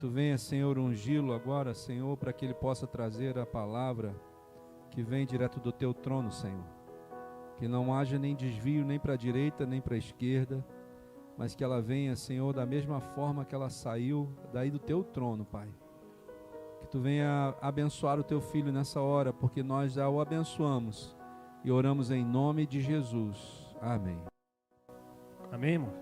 Tu venha, Senhor, ungí-lo agora, Senhor, para que ele possa trazer a palavra que vem direto do teu trono, Senhor. Que não haja nem desvio, nem para a direita, nem para a esquerda, mas que ela venha, Senhor, da mesma forma que ela saiu daí do teu trono, Pai. Que tu venha abençoar o teu filho nessa hora, porque nós já o abençoamos e oramos em nome de Jesus. Amém. Amém, irmão?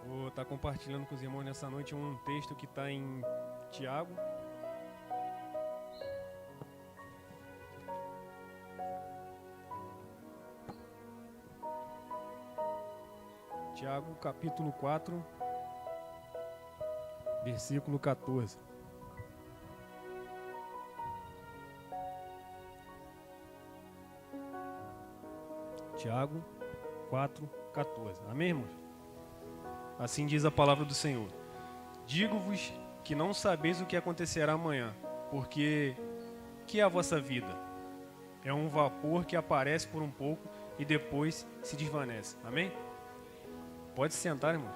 Vou estar compartilhando com os irmãos nessa noite um texto que está em Tiago. Tiago, capítulo 4, versículo 14. Tiago 4, 14. Amém, irmãos? Assim diz a palavra do Senhor. Digo-vos que não sabeis o que acontecerá amanhã, porque que é a vossa vida? É um vapor que aparece por um pouco e depois se desvanece. Amém? Pode se sentar, irmãos.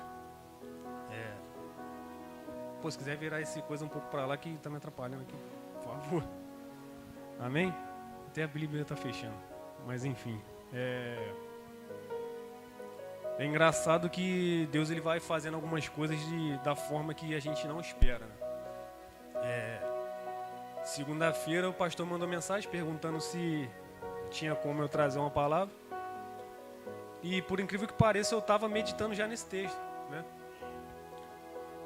Pô, se quiser virar essa coisa um pouco para lá que está me atrapalhando aqui, por favor. Amém? Até a Bíblia está fechando. Mas enfim. É engraçado que Deus ele vai fazendo algumas coisas da forma que a gente não espera, né? Segunda-feira o pastor mandou mensagem perguntando se tinha como eu trazer uma palavra. E por incrível que pareça eu estava meditando já nesse texto, né?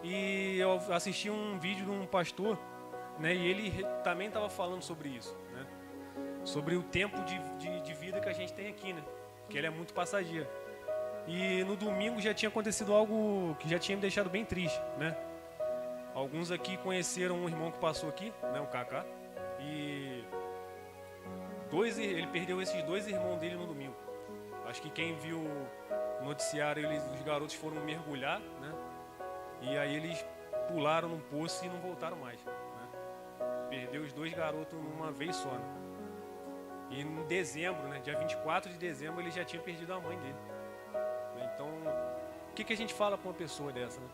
E eu assisti um vídeo de um pastor, né? E ele também estava falando sobre isso, né? Sobre o tempo de vida que a gente tem aqui, né? Que ele é muito passageiro. E no domingo já tinha acontecido algo que já tinha me deixado bem triste, né? Alguns aqui conheceram um irmão que passou aqui, né? O Kaká. E ele perdeu esses dois irmãos dele no domingo. Acho que quem viu o noticiário, os garotos foram mergulhar, né? E aí eles pularam num poço e não voltaram mais, né? Perdeu os dois garotos numa vez só, né? E em dezembro, né? Dia 24 de dezembro, ele já tinha perdido a mãe dele. Então, o que a gente fala para uma pessoa dessa, né?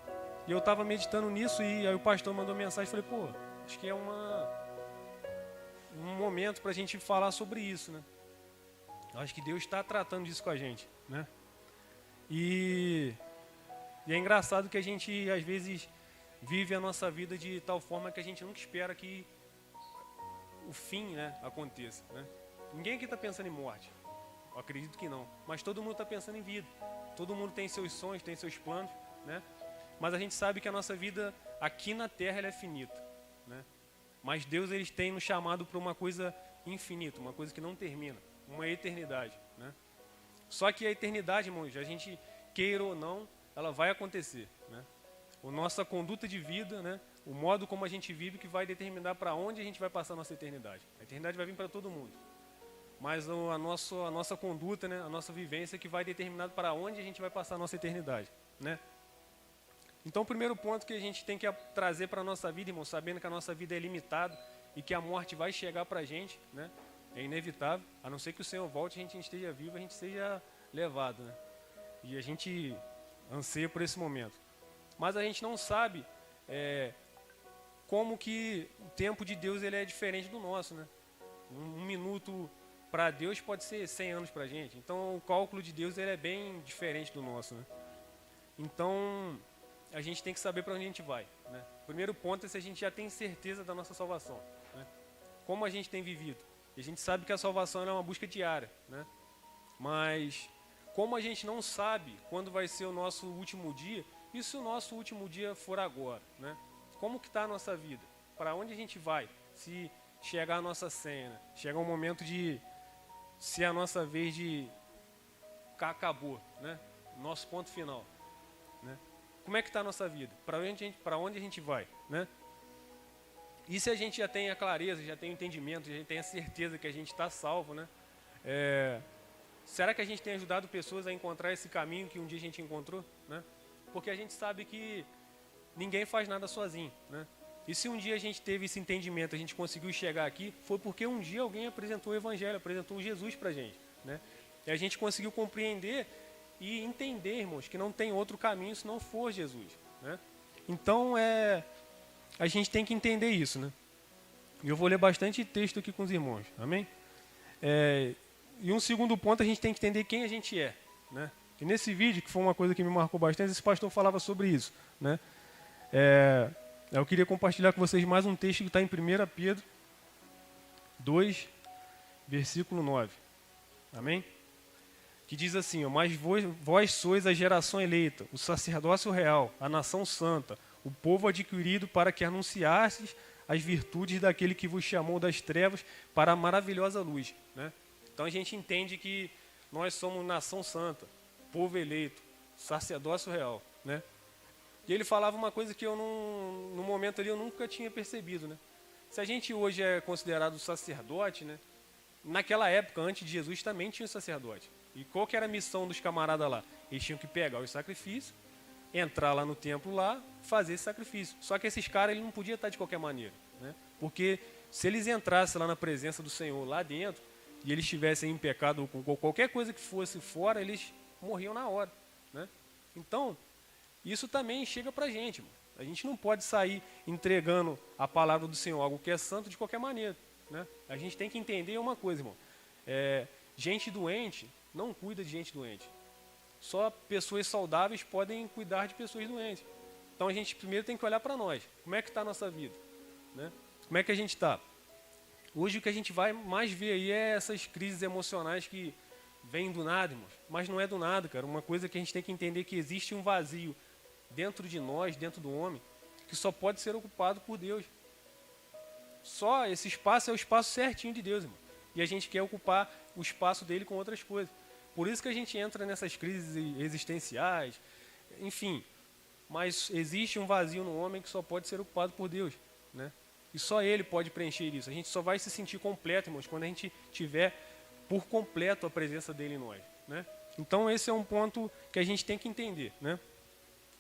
E eu estava meditando nisso e aí o pastor mandou mensagem e falei, pô, acho que é um momento para a gente falar sobre isso, né? Eu acho que Deus está tratando disso com a gente, né? E é engraçado que a gente, às vezes, vive a nossa vida de tal forma que a gente nunca espera que o fim, né, aconteça, né? Ninguém aqui está pensando em morte. Eu acredito que não. Mas todo mundo está pensando em vida. Todo mundo tem seus sonhos, tem seus planos, né? Mas a gente sabe que a nossa vida aqui na Terra ela é finita, né? Mas Deus ele tem nos chamado para uma coisa infinita, uma coisa que não termina, uma eternidade, né? Só que a eternidade, irmãos, a gente queira ou não, ela vai acontecer, né? A nossa conduta de vida, né? O modo como a gente vive que vai determinar para onde a gente vai passar a nossa eternidade. A eternidade vai vir para todo mundo. Mas a nossa conduta, né, a nossa vivência que vai determinar para onde a gente vai passar a nossa eternidade, né? Então o primeiro ponto que a gente tem que trazer para a nossa vida, irmão, sabendo que a nossa vida é limitada e que a morte vai chegar para a gente, né? É inevitável, a não ser que o Senhor volte, a gente esteja vivo, a gente seja levado, né? E a gente anseia por esse momento. Mas a gente não sabe como que o tempo de Deus ele é diferente do nosso, né? Um minuto para Deus pode ser 100 anos para a gente. Então o cálculo de Deus ele é bem diferente do nosso, né? Então a gente tem que saber para onde a gente vai, né? O primeiro ponto é se a gente já tem certeza da nossa salvação, né? Como a gente tem vivido. E a gente sabe que a salvação é uma busca diária, né? Mas como a gente não sabe quando vai ser o nosso último dia, e se o nosso último dia for agora, né? Como que está a nossa vida? Para onde a gente vai? Se chegar a nossa cena, chegar um momento de ser a nossa vez de acabou, né? Nosso ponto final, né? Como é que está a nossa vida? Para onde a gente vai, né? E se a gente já tem a clareza, já tem o entendimento, já tem a certeza que a gente está salvo, né? Será que a gente tem ajudado pessoas a encontrar esse caminho que um dia a gente encontrou, né? Porque a gente sabe que ninguém faz nada sozinho, né? E se um dia a gente teve esse entendimento, a gente conseguiu chegar aqui, foi porque um dia alguém apresentou o Evangelho, apresentou Jesus para a gente, né? E a gente conseguiu compreender e entender, irmãos, que não tem outro caminho se não for Jesus, né? Então, a gente tem que entender isso, né? E eu vou ler bastante texto aqui com os irmãos, amém? E um segundo ponto, a gente tem que entender quem a gente é, né? E nesse vídeo, que foi uma coisa que me marcou bastante, esse pastor falava sobre isso, né? Eu queria compartilhar com vocês mais um texto que está em 1 Pedro 2, versículo 9. Amém? Que diz assim, ó, mas vós sois a geração eleita, o sacerdócio real, a nação santa, o povo adquirido para que anunciastes as virtudes daquele que vos chamou das trevas para a maravilhosa luz, né? Então a gente entende que nós somos nação santa, povo eleito, sacerdócio real, né? E ele falava uma coisa que eu no momento ali eu nunca tinha percebido, né? Se a gente hoje é considerado sacerdote, né? Naquela época, antes de Jesus, também tinha sacerdote. E qual que era a missão dos camaradas lá? Eles tinham que pegar os sacrifícios, entrar lá no templo lá, fazer esse sacrifício. Só que esses caras eles não podiam estar de qualquer maneira, né? Porque se eles entrassem lá na presença do Senhor, lá dentro, e eles estivessem em pecado com qualquer coisa que fosse fora, eles morriam na hora, né? Então, isso também chega pra gente, mano. A gente não pode sair entregando a palavra do Senhor, algo que é santo, de qualquer maneira, né? A gente tem que entender uma coisa, irmão. Gente doente não cuida de gente doente. Só pessoas saudáveis podem cuidar de pessoas doentes. Então a gente primeiro tem que olhar para nós. Como é que está a nossa vida, né? Como é que a gente está? Hoje o que a gente vai mais ver aí é essas crises emocionais que vêm do nada, irmãos. Mas não é do nada, cara. Uma coisa que a gente tem que entender é que existe um vazio dentro de nós, dentro do homem, que só pode ser ocupado por Deus. Só esse espaço é o espaço certinho de Deus, irmão. E a gente quer ocupar o espaço dele com outras coisas. Por isso que a gente entra nessas crises existenciais, enfim. Mas existe um vazio no homem que só pode ser ocupado por Deus, né? E só Ele pode preencher isso. A gente só vai se sentir completo, irmãos, quando a gente tiver por completo a presença dele em nós, né? Então esse é um ponto que a gente tem que entender, né?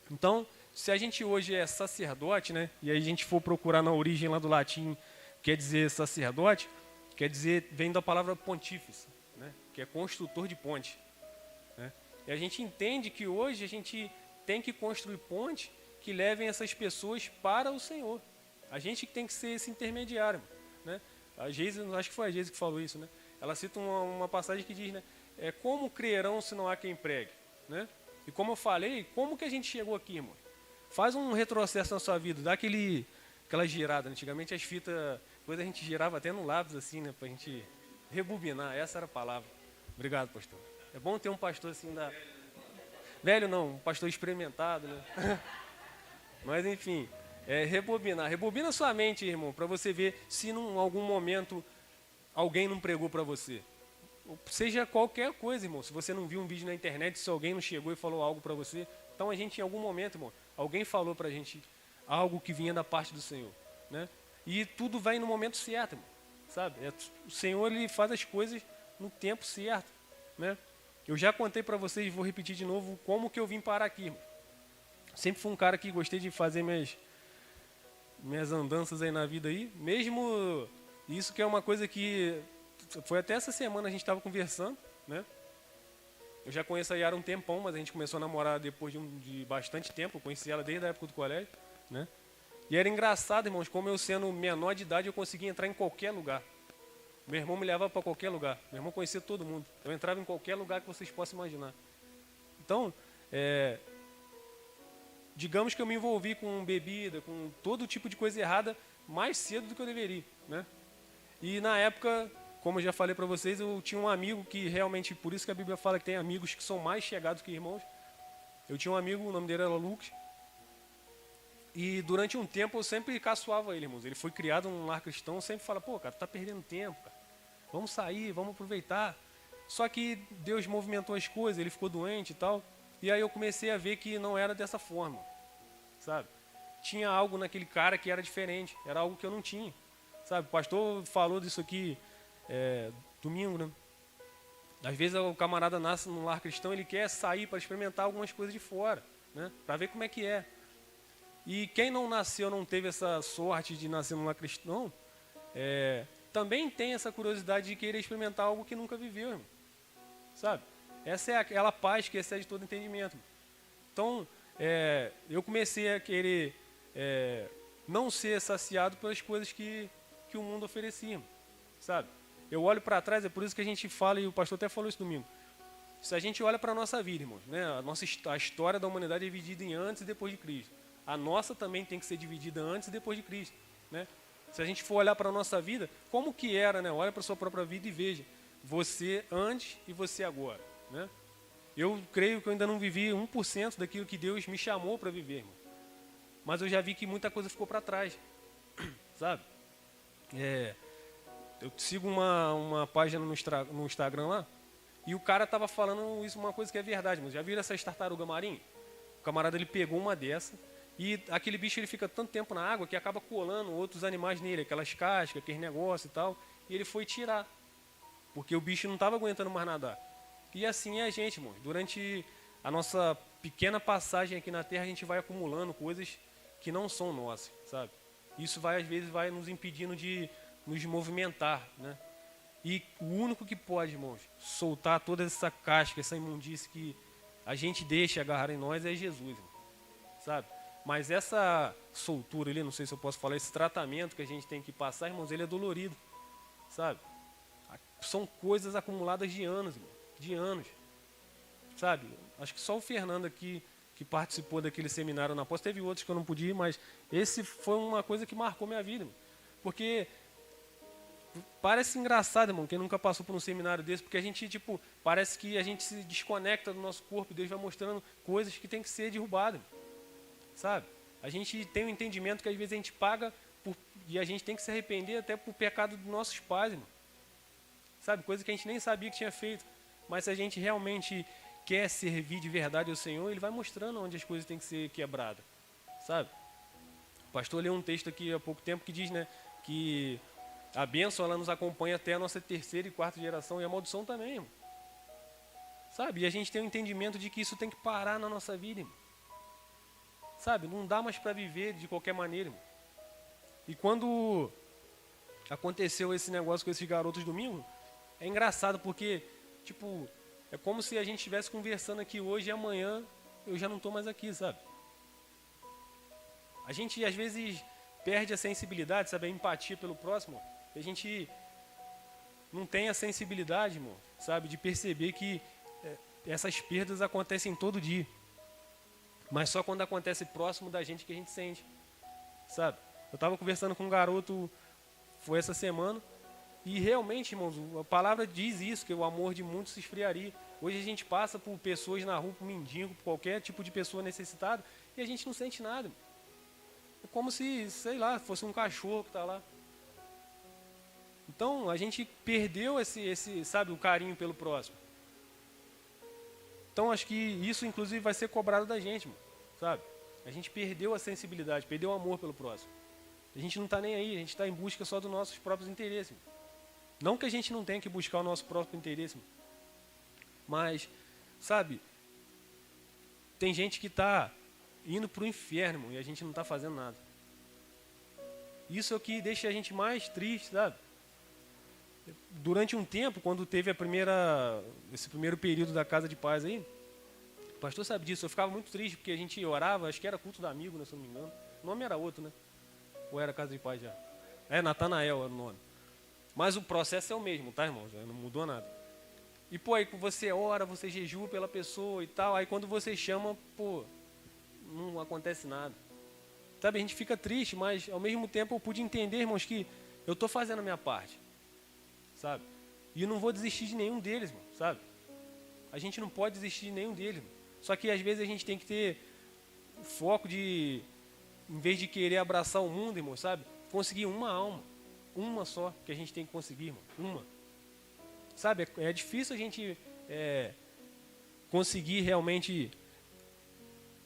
Então, se a gente hoje é sacerdote, né? E aí a gente for procurar na origem lá do latim, quer dizer sacerdote, quer dizer, vem da palavra pontífice, né? Que é construtor de ponte, né? E a gente entende que hoje a gente tem que construir pontes que levem essas pessoas para o Senhor. A gente tem que ser esse intermediário, né? A Geise, acho que foi a Geise que falou isso, né? Ela cita uma passagem que diz, né? Como crerão se não há quem pregue, né? E como eu falei, como que a gente chegou aqui, irmão? Faz um retrocesso na sua vida, dá aquela girada. Antigamente as fitas, depois a gente girava até no lápis assim, né? Pra gente rebobinar, essa era a palavra. Obrigado, pastor. É bom ter um pastor assim da... Velho não, um pastor experimentado, né? Mas enfim, rebobinar. Rebobina sua mente, irmão, para você ver se em algum momento alguém não pregou para você. Seja qualquer coisa, irmão. Se você não viu um vídeo na internet, se alguém não chegou e falou algo para você, então a gente em algum momento, irmão, alguém falou para a gente algo que vinha da parte do Senhor, né? E tudo vai no momento certo, irmão, sabe? O Senhor, Ele faz as coisas no tempo certo, né? Eu já contei para vocês, vou repetir de novo, como que eu vim parar aqui, irmão. Sempre fui um cara que gostei de fazer minhas andanças aí na vida aí, mesmo isso que é uma coisa que foi até essa semana a gente estava conversando, né? Eu já conheço a Yara um tempão, mas a gente começou a namorar depois de bastante tempo. Eu conheci ela desde a época do colégio, né? E era engraçado, irmãos, como eu sendo menor de idade eu conseguia entrar em qualquer lugar. Meu irmão me levava para qualquer lugar. Meu irmão conhecia todo mundo. Eu entrava em qualquer lugar que vocês possam imaginar. Então, digamos que eu me envolvi com bebida, com todo tipo de coisa errada mais cedo do que eu deveria, né? E na época, como eu já falei para vocês, eu tinha um amigo que realmente, por isso que a Bíblia fala que tem amigos que são mais chegados que irmãos. Eu tinha um amigo, o nome dele era Lucas. E durante um tempo eu sempre caçoava ele, irmãos. Ele foi criado num lar cristão, eu sempre fala, pô, cara, tu tá perdendo tempo, cara. Vamos sair, vamos aproveitar. Só que Deus movimentou as coisas, ele ficou doente e tal. E aí eu comecei a ver que não era dessa forma, sabe? Tinha algo naquele cara que era diferente, era algo que eu não tinha, sabe? O pastor falou disso aqui domingo, né? Às vezes o camarada nasce num lar cristão, ele quer sair para experimentar algumas coisas de fora, né? Para ver como é que é. E quem não nasceu, não teve essa sorte de nascer num lar cristão, também tem essa curiosidade de querer experimentar algo que nunca viveu, irmão. Sabe? Essa é aquela paz que excede todo entendimento. Então, eu comecei a querer não ser saciado pelas coisas que o mundo oferecia, sabe? Eu olho para trás, é por isso que a gente fala, e o pastor até falou isso domingo. Se a gente olha para a nossa vida, irmãos, né? A história da humanidade é dividida em antes e depois de Cristo. A nossa também tem que ser dividida antes e depois de Cristo, né? Se a gente for olhar para a nossa vida, como que era, né? Olha para a sua própria vida e veja. Você antes e você agora, né? Eu creio que eu ainda não vivi 1% daquilo que Deus me chamou para viver, irmão. Mas eu já vi que muita coisa ficou para trás, sabe? Eu sigo uma página no Instagram lá, e o cara tava falando isso, uma coisa que é verdade, mas já viram essas tartarugas marinhas? O camarada, ele pegou uma dessa, e aquele bicho, ele fica tanto tempo na água que acaba colando outros animais nele, aquelas cascas, aqueles negócios e tal, e ele foi tirar, porque o bicho não estava aguentando mais nadar. E assim é a gente, irmão. Durante a nossa pequena passagem aqui na Terra, a gente vai acumulando coisas que não são nossas, sabe? Isso às vezes vai nos impedindo de nos movimentar, né? E o único que pode, irmãos, soltar toda essa casca, essa imundície que a gente deixa agarrar em nós é Jesus, irmão, sabe? Mas essa soltura ali, não sei se eu posso falar, esse tratamento que a gente tem que passar, irmãos, ele é dolorido, sabe? São coisas acumuladas de anos, irmão, de anos, sabe? Acho que só o Fernando aqui, que participou daquele seminário na pós, teve outros que eu não pude ir, mas esse foi uma coisa que marcou minha vida, irmão. Porque parece engraçado, irmão, quem nunca passou por um seminário desse, porque a gente, parece que a gente se desconecta do nosso corpo, Deus vai mostrando coisas que tem que ser derrubadas, sabe? A gente tem um entendimento que às vezes a gente paga e a gente tem que se arrepender até por pecado dos nossos pais, irmão. Sabe? Coisa que a gente nem sabia que tinha feito. Mas se a gente realmente quer servir de verdade ao Senhor, Ele vai mostrando onde as coisas têm que ser quebradas, sabe? O pastor leu um texto aqui há pouco tempo que diz, né, que a bênção, ela nos acompanha até a nossa 3ª e 4ª geração, e a maldição também, irmão. Sabe? E a gente tem um entendimento de que isso tem que parar na nossa vida, irmão. Sabe? Não dá mais para viver de qualquer maneira, irmão. E quando aconteceu esse negócio com esses garotos domingo, é engraçado porque, é como se a gente estivesse conversando aqui hoje e amanhã eu já não estou mais aqui, sabe? A gente, às vezes, perde a sensibilidade, sabe? A empatia pelo próximo. A gente não tem a sensibilidade, irmão, sabe? De perceber que essas perdas acontecem todo dia. Mas só quando acontece próximo da gente que a gente sente, sabe? Eu estava conversando com um garoto, foi essa semana, e realmente, irmãos, a palavra diz isso, que o amor de muitos se esfriaria. Hoje a gente passa por pessoas na rua, por mendigo, por qualquer tipo de pessoa necessitada, e a gente não sente nada. É como se, sei lá, fosse um cachorro que está lá. Então, a gente perdeu sabe, o carinho pelo próximo. Então, acho que isso, inclusive, vai ser cobrado da gente, irmão, sabe? A gente perdeu a sensibilidade, perdeu o amor pelo próximo. A gente não está nem aí, a gente está em busca só dos nossos próprios interesses, irmão. Não que a gente não tenha que buscar o nosso próprio interesse, irmão. Mas, sabe, tem gente que está indo para o inferno, irmão, e a gente não está fazendo nada. Isso é o que deixa a gente mais triste, sabe? Durante um tempo, quando teve esse primeiro período da Casa de Paz aí, o pastor sabe disso, eu ficava muito triste, porque a gente orava, acho que era culto do amigo, né, se eu não me engano. O nome era outro, né? Ou era Casa de Paz já? Natanael era o nome. Mas o processo é o mesmo, tá, irmão? Já não mudou nada. E, aí você ora, você jejua pela pessoa e tal, aí quando você chama, não acontece nada. Sabe, a gente fica triste, mas ao mesmo tempo eu pude entender, irmãos, que eu estou fazendo a minha parte, sabe? E eu não vou desistir de nenhum deles, irmão, sabe? A gente não pode desistir de nenhum deles, irmão. Só que às vezes a gente tem que ter o foco de, em vez de querer abraçar o mundo, irmão, sabe? Conseguir uma alma, uma só que a gente tem que conseguir, irmão, uma. Sabe, é difícil a gente conseguir realmente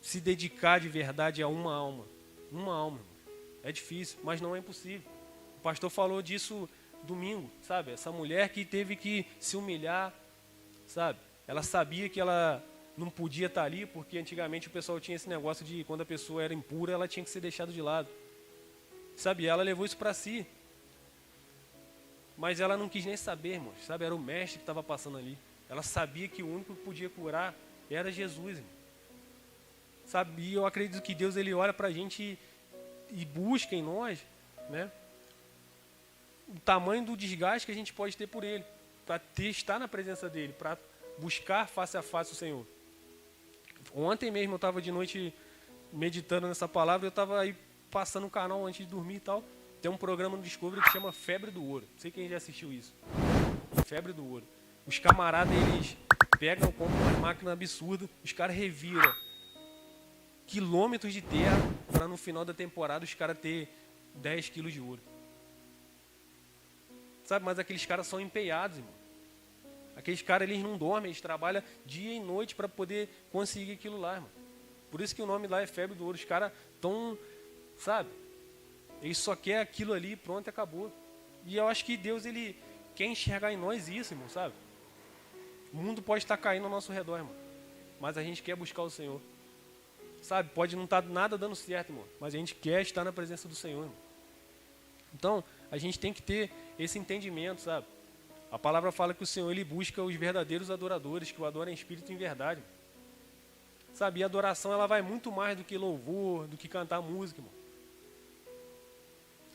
se dedicar de verdade a uma alma. Uma alma. É difícil, mas não é impossível. O pastor falou disso domingo, sabe? Essa mulher que teve que se humilhar, sabe? Ela sabia que ela não podia estar ali, porque antigamente o pessoal tinha esse negócio de quando a pessoa era impura, ela tinha que ser deixada de lado. Sabe, ela levou isso para si. Mas ela não quis nem saber, irmãos, sabe, era o mestre que estava passando ali. Ela sabia que o único que podia curar era Jesus, irmão. Sabe, e eu acredito que Deus, ele olha para a gente e busca em nós, né, o tamanho do desgaste que a gente pode ter por Ele, para estar na presença dEle, para buscar face a face o Senhor. Ontem mesmo eu estava de noite meditando nessa palavra, eu estava aí passando o canal antes de dormir e tal. Tem um programa no Discovery que chama Febre do Ouro. Não sei quem já assistiu isso. Febre do Ouro. Os camaradas, eles pegam, compram uma máquina absurda, os caras reviram quilômetros de terra para no final da temporada os caras ter 10 quilos de ouro. Sabe, mas aqueles caras são empenhados, irmão. Aqueles caras, eles não dormem, eles trabalham dia e noite para poder conseguir aquilo lá, irmão. Por isso que o nome lá é Febre do Ouro. Os caras estão, sabe, eles só querem aquilo ali, pronto, e acabou. E eu acho que Deus, ele quer enxergar em nós isso, irmão, sabe? O mundo pode estar caindo ao nosso redor, irmão, mas a gente quer buscar o Senhor. Sabe, pode não estar nada dando certo, irmão, mas a gente quer estar na presença do Senhor, irmão. Então, a gente tem que ter esse entendimento, sabe? A palavra fala que o Senhor, ele busca os verdadeiros adoradores, que o adoram em espírito e em verdade. Sabe, e a adoração, ela vai muito mais do que louvor, do que cantar música, irmão.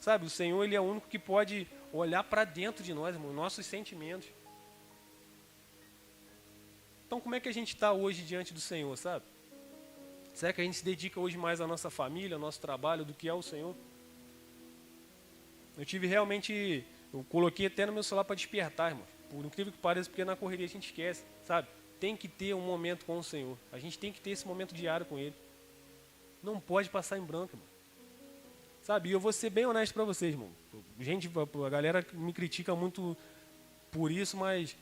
Sabe, o Senhor, ele é o único que pode olhar para dentro de nós, irmão, nossos sentimentos. Então, como é que a gente está hoje diante do Senhor, sabe? Será que a gente se dedica hoje mais à nossa família, ao nosso trabalho, do que ao Senhor? Eu tive realmente, eu coloquei até no meu celular para despertar, irmão. Por incrível que pareça, porque na correria a gente esquece, sabe? Tem que ter um momento com o Senhor. A gente tem que ter esse momento diário com Ele. Não pode passar em branco, irmão. Sabe? E eu vou ser bem honesto para vocês, irmão. Gente, a galera me critica muito por isso, mas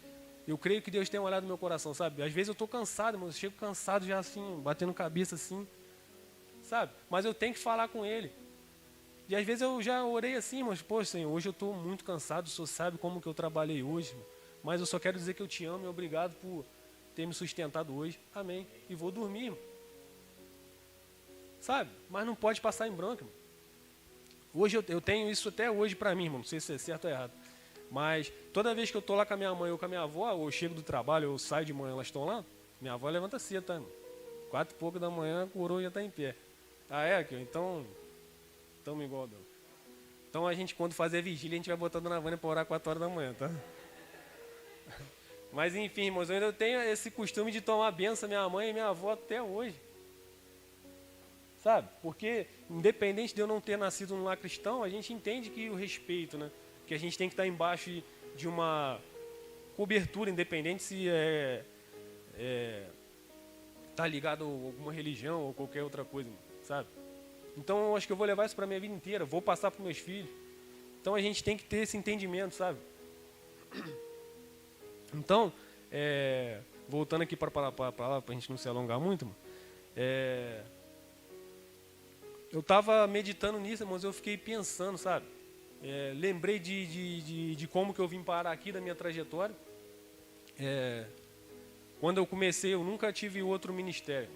eu creio que Deus tem olhado no meu coração, sabe? Às vezes eu estou cansado, irmão. Eu chego cansado já assim, batendo cabeça assim, sabe? Mas eu tenho que falar com Ele. E às vezes eu já orei assim, mas, pô, Senhor, hoje eu estou muito cansado, o Senhor sabe como que eu trabalhei hoje, irmão. Mas eu só quero dizer que eu te amo e obrigado por ter me sustentado hoje. Amém. E vou dormir, irmão. Sabe? Mas não pode passar em branco, irmão. Hoje eu tenho isso até hoje para mim, irmão. Não sei se é certo ou errado. Mas toda vez que eu estou lá com a minha mãe ou com a minha avó, ou eu chego do trabalho, ou eu saio de manhã, elas estão lá, minha avó levanta cedo, tá, irmão? 4 e pouco da manhã, a coroa já está em pé. Ah, é? Então, estamos igual, Deus. Então a gente, quando fazer a vigília, a gente vai botar a Dona Vânia para orar 4 horas da manhã, tá? Mas enfim, irmãos, eu ainda tenho esse costume de tomar a benção minha mãe e minha avó até hoje. Sabe? Porque, independente de eu não ter nascido num lar cristão, a gente entende que o respeito, né? Que a gente tem que estar embaixo de uma cobertura, independente se tá ligado a alguma religião ou qualquer outra coisa, sabe? Então, eu acho que eu vou levar isso para a minha vida inteira, vou passar para meus filhos. Então, a gente tem que ter esse entendimento, sabe? Então, voltando aqui para a gente não se alongar muito, mano, eu estava meditando nisso, mas eu fiquei pensando, sabe? Lembrei de como que eu vim parar aqui, da minha trajetória. Quando eu comecei, eu nunca tive outro ministério.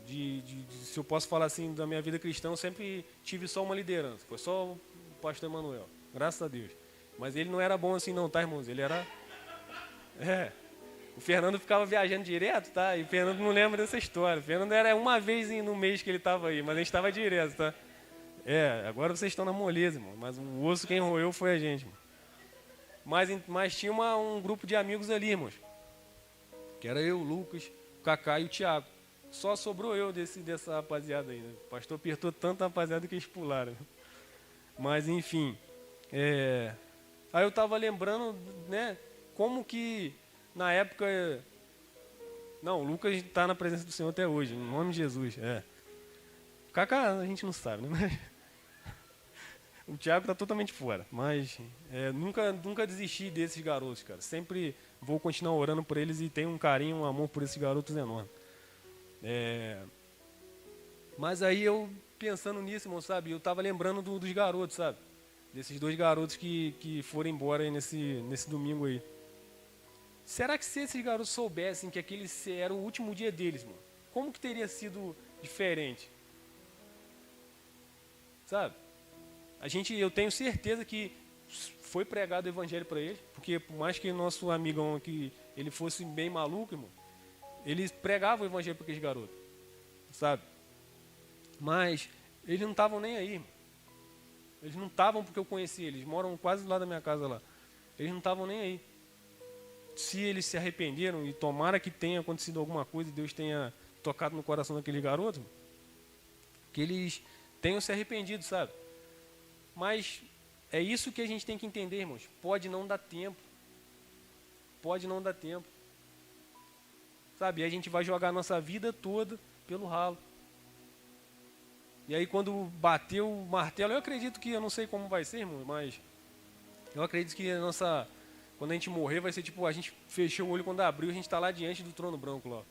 Se eu posso falar assim, da minha vida cristã, eu sempre tive só uma liderança. Foi só o pastor Emanuel, graças a Deus. Mas ele não era bom assim não, tá, irmãos? Ele era... O Fernando ficava viajando direto, tá? E o Fernando não lembra dessa história. O Fernando era uma vez no mês que ele estava aí, mas a gente estava direto, tá? Agora vocês estão na moleza, irmão. Mas o osso quem roeu foi a gente, irmão. Mas tinha um grupo de amigos ali, irmãos. Que era eu, o Lucas, o Cacá e o Thiago. Só sobrou eu dessa rapaziada aí, né? O pastor apertou tanto a rapaziada que eles pularam. Mas, enfim. Aí eu estava lembrando, né? Como que, na época... Não, o Lucas está na presença do Senhor até hoje, no nome de Jesus. O Cacá a gente não sabe, né? Mas... O Thiago está totalmente fora. Mas nunca desisti desses garotos, cara. Sempre vou continuar orando por eles e tenho um carinho, um amor por esses garotos enorme. Mas aí eu, pensando nisso, irmão, sabe? Eu estava lembrando dos garotos, sabe? Desses 2 garotos que foram embora aí nesse domingo aí. Será que se esses garotos soubessem que aquele era o último dia deles, mano, como que teria sido diferente? Sabe? Eu tenho certeza que foi pregado o evangelho para eles, porque por mais que nosso amigão aqui, ele fosse bem maluco, irmão, eles pregavam o evangelho para aqueles garotos, sabe? Mas eles não estavam nem aí, irmão. Eles não estavam porque eu conheci eles, moram quase do lado da minha casa lá. Eles não estavam nem aí. Se eles se arrependeram, e tomara que tenha acontecido alguma coisa e Deus tenha tocado no coração daquele garoto, que eles tenham se arrependido, sabe? Mas é isso que a gente tem que entender, irmãos. Pode não dar tempo. Pode não dar tempo. Sabe? E a gente vai jogar a nossa vida toda pelo ralo. E aí quando bateu o martelo, eu acredito que, eu não sei como vai ser, irmão, mas eu acredito que quando a gente morrer, vai ser tipo, a gente fechou o olho quando abriu, a gente está lá diante do trono branco lá.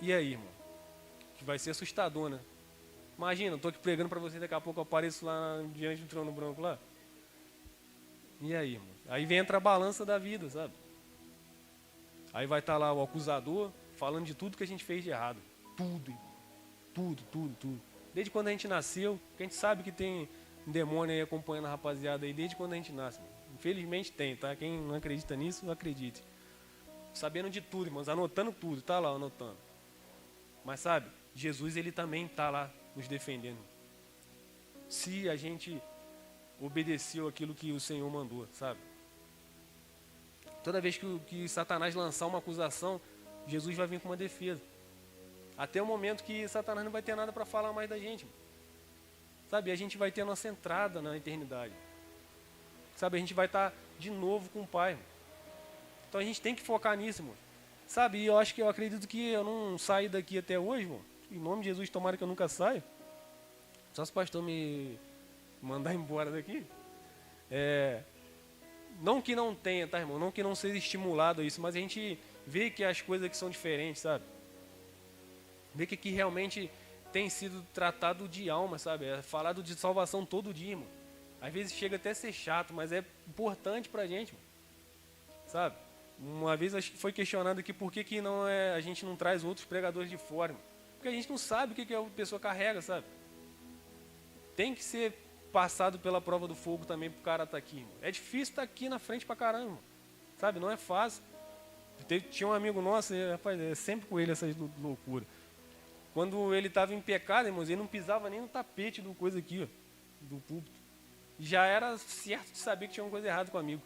E aí, irmão? Que vai ser assustador, né? Imagina, eu estou aqui pregando para você, daqui a pouco eu apareço lá diante do trono branco lá. E aí, irmão? Aí entra a balança da vida, sabe? Aí vai estar lá o acusador falando de tudo que a gente fez de errado. Tudo, irmão. Tudo. Desde quando a gente nasceu, que a gente sabe que tem um demônio aí acompanhando a rapaziada aí desde quando a gente nasce. Irmão. Infelizmente tem, tá? Quem não acredita nisso, não acredite. Sabendo de tudo, irmãos, anotando tudo, tá lá anotando. Mas sabe, Jesus ele também tá lá nos defendendo. Se a gente obedeceu aquilo que o Senhor mandou, sabe? Toda vez que Satanás lançar uma acusação, Jesus vai vir com uma defesa. Até o momento que Satanás não vai ter nada para falar mais da gente. Sabe, a gente vai ter a nossa entrada na eternidade. Sabe, a gente vai estar de novo com o Pai. Então a gente tem que focar nisso, irmão. Sabe, e eu acredito que eu não saí daqui até hoje, irmão. Em nome de Jesus, tomara que eu nunca saia. Só se o pastor me mandar embora daqui. Não que não tenha, tá, irmão? Não que não seja estimulado a isso, mas a gente vê que as coisas aqui são diferentes, sabe? Vê que aqui realmente tem sido tratado de alma, sabe? É falado de salvação todo dia, irmão. Às vezes chega até a ser chato, mas é importante pra gente, irmão. Sabe? Uma vez acho que foi questionado aqui por que a gente não traz outros pregadores de fora, irmão. Porque a gente não sabe o que a pessoa carrega, sabe? Tem que ser passado pela prova do fogo também pro cara estar aqui, irmão. É difícil estar aqui na frente pra caramba, irmão. Sabe? Não é fácil. Tinha um amigo nosso, rapaz, é sempre com ele essa loucura. Quando ele estava em pecado, irmãos, ele não pisava nem no tapete do coisa aqui, ó, do púlpito. E já era certo de saber que tinha uma coisa errada com o amigo.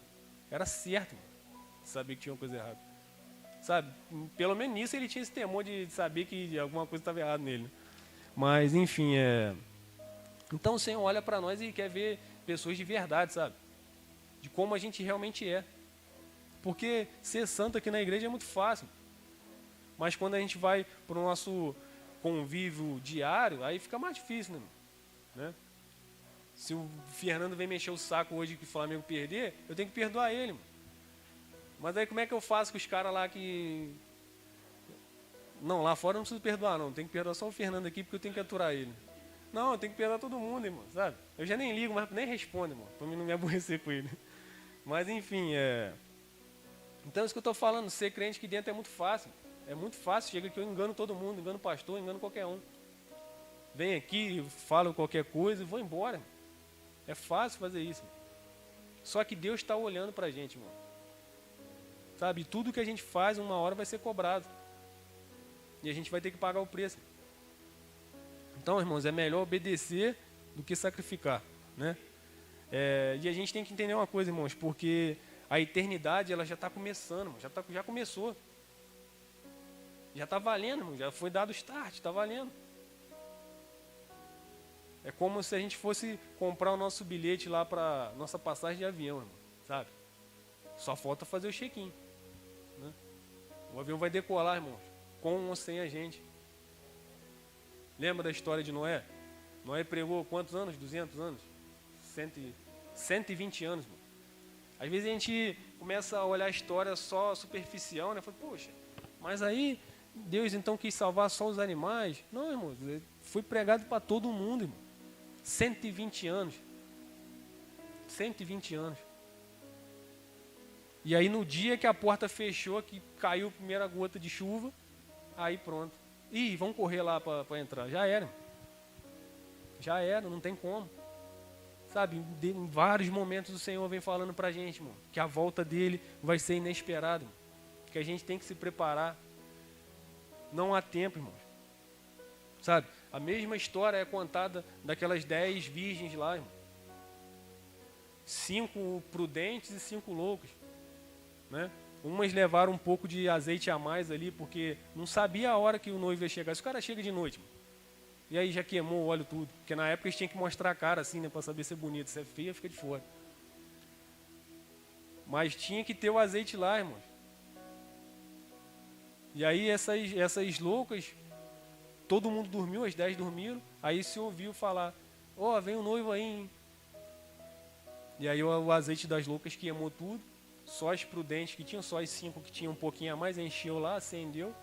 Era certo, irmão, de saber que tinha uma coisa errada. Sabe? Pelo menos nisso ele tinha esse temor de saber que alguma coisa estava errada nele. Mas, enfim, Então o Senhor olha para nós e quer ver pessoas de verdade, sabe? De como a gente realmente é. Porque ser santo aqui na igreja é muito fácil. Mas quando a gente vai para o nosso convívio diário, aí fica mais difícil, né? Se o Fernando vem mexer o saco hoje que o Flamengo perder, eu tenho que perdoar ele, mano. Mas aí como é que eu faço com os caras lá que... Não, lá fora eu não preciso perdoar, não. Tem que perdoar só o Fernando aqui porque eu tenho que aturar ele. Não, eu tenho que perdoar todo mundo, irmão, sabe? Eu já nem ligo, mas nem respondo, irmão, pra mim não me aborrecer com ele. Mas enfim, Então isso que eu estou falando, ser crente aqui dentro é muito fácil. É muito fácil, chega aqui eu engano todo mundo, engano o pastor, engano qualquer um. Vem aqui, falo qualquer coisa e vou embora. É fácil fazer isso. Só que Deus está olhando pra gente, irmão. Sabe, tudo que a gente faz, uma hora vai ser cobrado. E a gente vai ter que pagar o preço. Então, irmãos, é melhor obedecer do que sacrificar, né? E a gente tem que entender uma coisa, irmãos, porque a eternidade, ela já está começando, irmão, já começou. Já está valendo, irmão, já foi dado o start, está valendo. É como se a gente fosse comprar o nosso bilhete lá para nossa passagem de avião, irmão, sabe? Só falta fazer o check-in, né? O avião vai decolar, irmão, com ou sem a gente. Lembra da história de Noé? Noé pregou quantos anos? 200 anos? 120 anos, irmão. Às vezes a gente começa a olhar a história só superficial, né? Fala, poxa, mas aí Deus então quis salvar só os animais? Não, irmão, foi pregado para todo mundo, irmão. 120 anos. 120 anos. E aí no dia que a porta fechou, que caiu a primeira gota de chuva, aí pronto. Ih, vamos correr lá para entrar. Já era. Já era, não tem como. Sabe, em vários momentos o Senhor vem falando pra gente, irmão, que a volta dele vai ser inesperada, irmão, que a gente tem que se preparar. Não há tempo, irmão. Sabe, a mesma história é contada daquelas 10 virgens lá, irmão. 5 prudentes e 5 loucas, né? Umas levaram um pouco de azeite a mais ali, porque não sabia a hora que o noivo ia chegar. Se o cara chega de noite, irmão, e aí já queimou o óleo tudo. Porque na época eles tinham que mostrar a cara assim, né? Pra saber se é bonito. Se é feia, fica de fora. Mas tinha que ter o azeite lá, irmãos. E aí essas loucas, todo mundo dormiu, as 10 dormiram. Aí se ouviu falar, ó, vem o noivo aí, hein? E aí o azeite das loucas queimou tudo. Só as prudentes que tinham, só as 5 que tinham um pouquinho a mais, encheu lá, acendeu.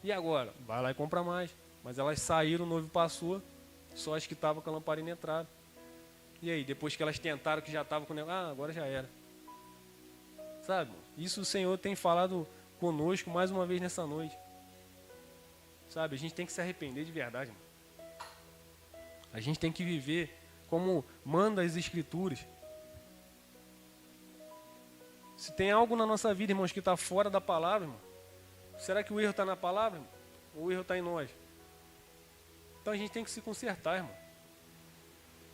E agora? Vai lá e compra mais. Mas elas saíram, o noivo passou, só as que estavam com a lamparina entraram. E aí, depois que elas tentaram, que já estavam com o negócio, agora já era. Sabe, irmão? Isso o Senhor tem falado conosco mais uma vez nessa noite. Sabe, a gente tem que se arrepender de verdade, irmão. A gente tem que viver como manda as Escrituras. Se tem algo na nossa vida, irmãos, que está fora da palavra, irmão, será que o erro está na palavra, irmão? Ou o erro está em nós? Então a gente tem que se consertar, irmão.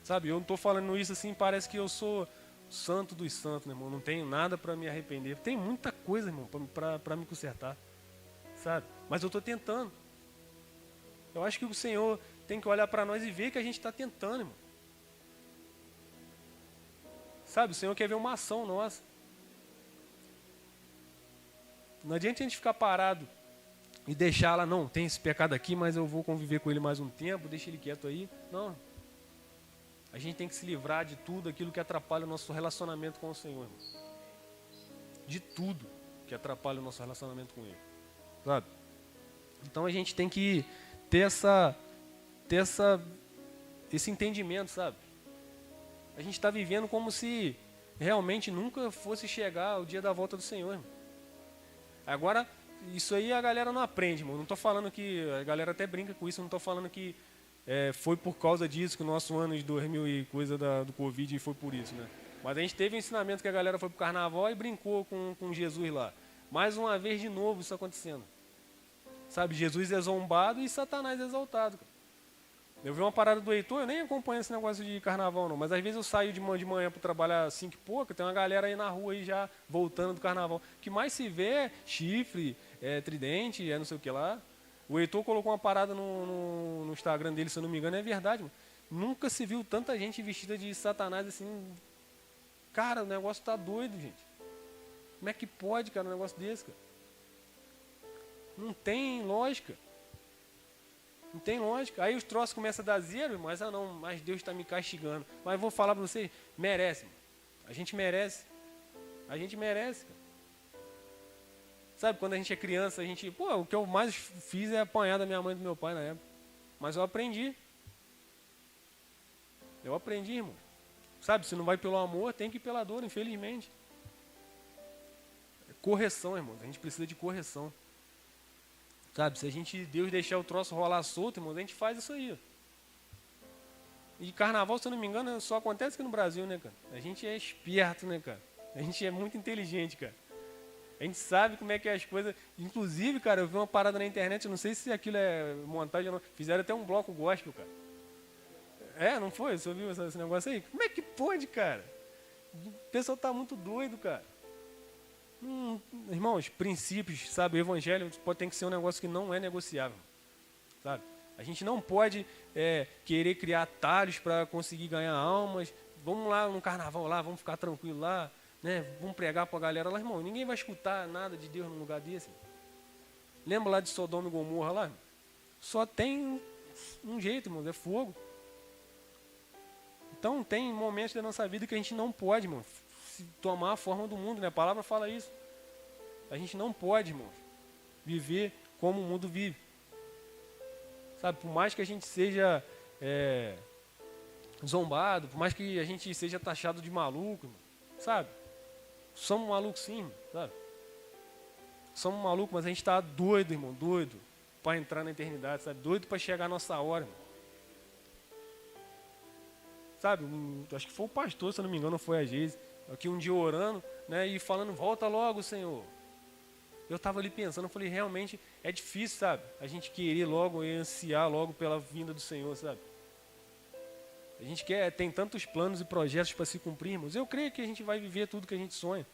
Sabe, eu não estou falando isso assim, parece que eu sou santo dos santos, né, irmão? Não tenho nada para me arrepender. Tem muita coisa, irmão, para me consertar. Sabe? Mas eu estou tentando. Eu acho que o Senhor tem que olhar para nós e ver que a gente está tentando, irmão. Sabe, o Senhor quer ver uma ação nossa. Não adianta a gente ficar parado e deixar lá, não, tem esse pecado aqui, mas eu vou conviver com ele mais um tempo, deixa ele quieto aí. Não. A gente tem que se livrar de tudo aquilo que atrapalha o nosso relacionamento com o Senhor, irmão. De tudo que atrapalha o nosso relacionamento com Ele. Sabe? Então a gente tem que ter esse entendimento, sabe? A gente está vivendo como se realmente nunca fosse chegar o dia da volta do Senhor, irmão. Agora, isso aí a galera não aprende, irmão. Não estou falando que, a galera até brinca com isso, não estou falando que foi por causa disso que o nosso ano de 2000 e coisa do Covid foi por isso, né? Mas a gente teve um ensinamento que a galera foi pro carnaval e brincou com Jesus lá. Mais uma vez de novo isso acontecendo. Sabe, Jesus é zombado e Satanás é exaltado. Eu vi uma parada do Heitor, eu nem acompanho esse negócio de carnaval não, mas às vezes eu saio de manhã para trabalhar às 5 e pouco, tem uma galera aí na rua aí já voltando do carnaval. O que mais se vê é chifre, tridente, não sei o que lá. O Heitor colocou uma parada no Instagram dele, se eu não me engano, é verdade, mano. Nunca se viu tanta gente vestida de Satanás assim. Cara, o negócio tá doido, gente. Como é que pode, cara, um negócio desse, cara? Não tem lógica. Não tem lógica. Aí os troços começam a dar zero, mas mas Deus está me castigando. Mas eu vou falar para vocês, merece, mano. A gente merece. A gente merece, cara. Sabe, quando a gente é criança, o que eu mais fiz é apanhar da minha mãe e do meu pai na época. Mas eu aprendi. Eu aprendi, irmão. Sabe, se não vai pelo amor, tem que ir pela dor, infelizmente. Correção, irmão. A gente precisa de correção. Sabe, se Deus deixar o troço rolar solto, irmão, a gente faz isso aí. E carnaval, se eu não me engano, só acontece aqui no Brasil, né, cara? A gente é esperto, né, cara? A gente é muito inteligente, cara. A gente sabe como é que é as coisas. Inclusive, cara, eu vi uma parada na internet, eu não sei se aquilo é montagem ou não. Fizeram até um bloco gospel, cara. Não foi? Você ouviu esse negócio aí? Como é que pode, cara? O pessoal tá muito doido, cara. Irmãos, princípios, sabe? O evangelho tem que ser um negócio que não é negociável, sabe? A gente não pode querer criar atalhos para conseguir ganhar almas. Vamos lá no carnaval lá, vamos ficar tranquilo lá, né? Vamos pregar para a galera lá, irmão. Ninguém vai escutar nada de Deus num lugar desse. Lembra lá de Sodoma e Gomorra lá? Só tem um jeito, irmão, é fogo. Então tem momentos da nossa vida que a gente não pode, irmão, tomar a forma do mundo, né? A palavra fala isso. A gente não pode, irmão, viver como o mundo vive. Sabe, por mais que a gente seja zombado, por mais que a gente seja taxado de maluco, irmão, sabe? Somos malucos sim, irmão, sabe? Somos malucos, mas a gente está doido, irmão, doido para entrar na eternidade, sabe? Doido para chegar a nossa hora, irmão. Sabe, acho que foi o pastor, se eu não me engano, foi a Geise, aqui um dia orando, né, e falando, volta logo, Senhor. Eu estava ali pensando, eu falei, realmente é difícil, sabe? A gente querer logo e ansiar logo pela vinda do Senhor, sabe? A gente tem tantos planos e projetos para se cumprir, irmãos. Eu creio que a gente vai viver tudo que a gente sonha,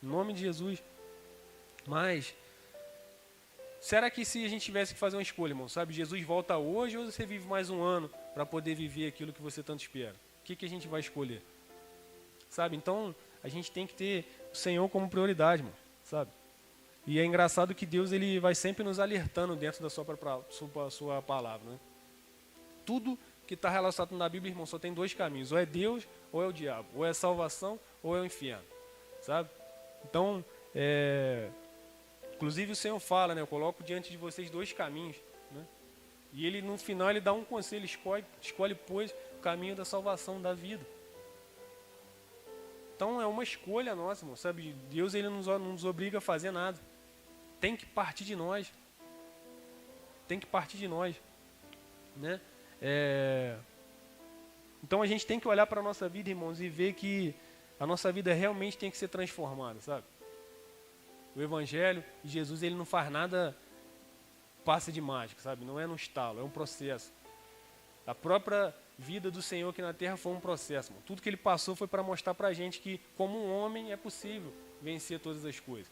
em nome de Jesus. Mas, será que se a gente tivesse que fazer uma escolha, irmão, sabe? Jesus volta hoje ou você vive mais um ano para poder viver aquilo que você tanto espera? O que a gente vai escolher? Sabe? Então, a gente tem que ter o Senhor como prioridade, irmão, sabe? E é engraçado que Deus ele vai sempre nos alertando dentro da sua palavra, né? Tudo que está relacionado na Bíblia, irmão, só tem dois caminhos. Ou é Deus ou é o diabo. Ou é salvação ou é o inferno, sabe? Então, inclusive o Senhor fala, né? Eu coloco diante de vocês dois caminhos, né? E ele no final ele dá um conselho, escolhe pois o caminho da salvação, da vida. Então é uma escolha nossa, irmão, sabe? Deus ele não nos obriga a fazer nada. Tem que partir de nós. Tem que partir de nós, né? Então a gente tem que olhar para a nossa vida, irmãos, e ver que a nossa vida realmente tem que ser transformada, sabe? O Evangelho e Jesus, ele não faz nada passe de mágica, sabe? Não é no estalo, é um processo. A própria vida do Senhor aqui na terra foi um processo, irmão. Tudo que ele passou foi para mostrar para a gente que, como um homem, é possível vencer todas as coisas.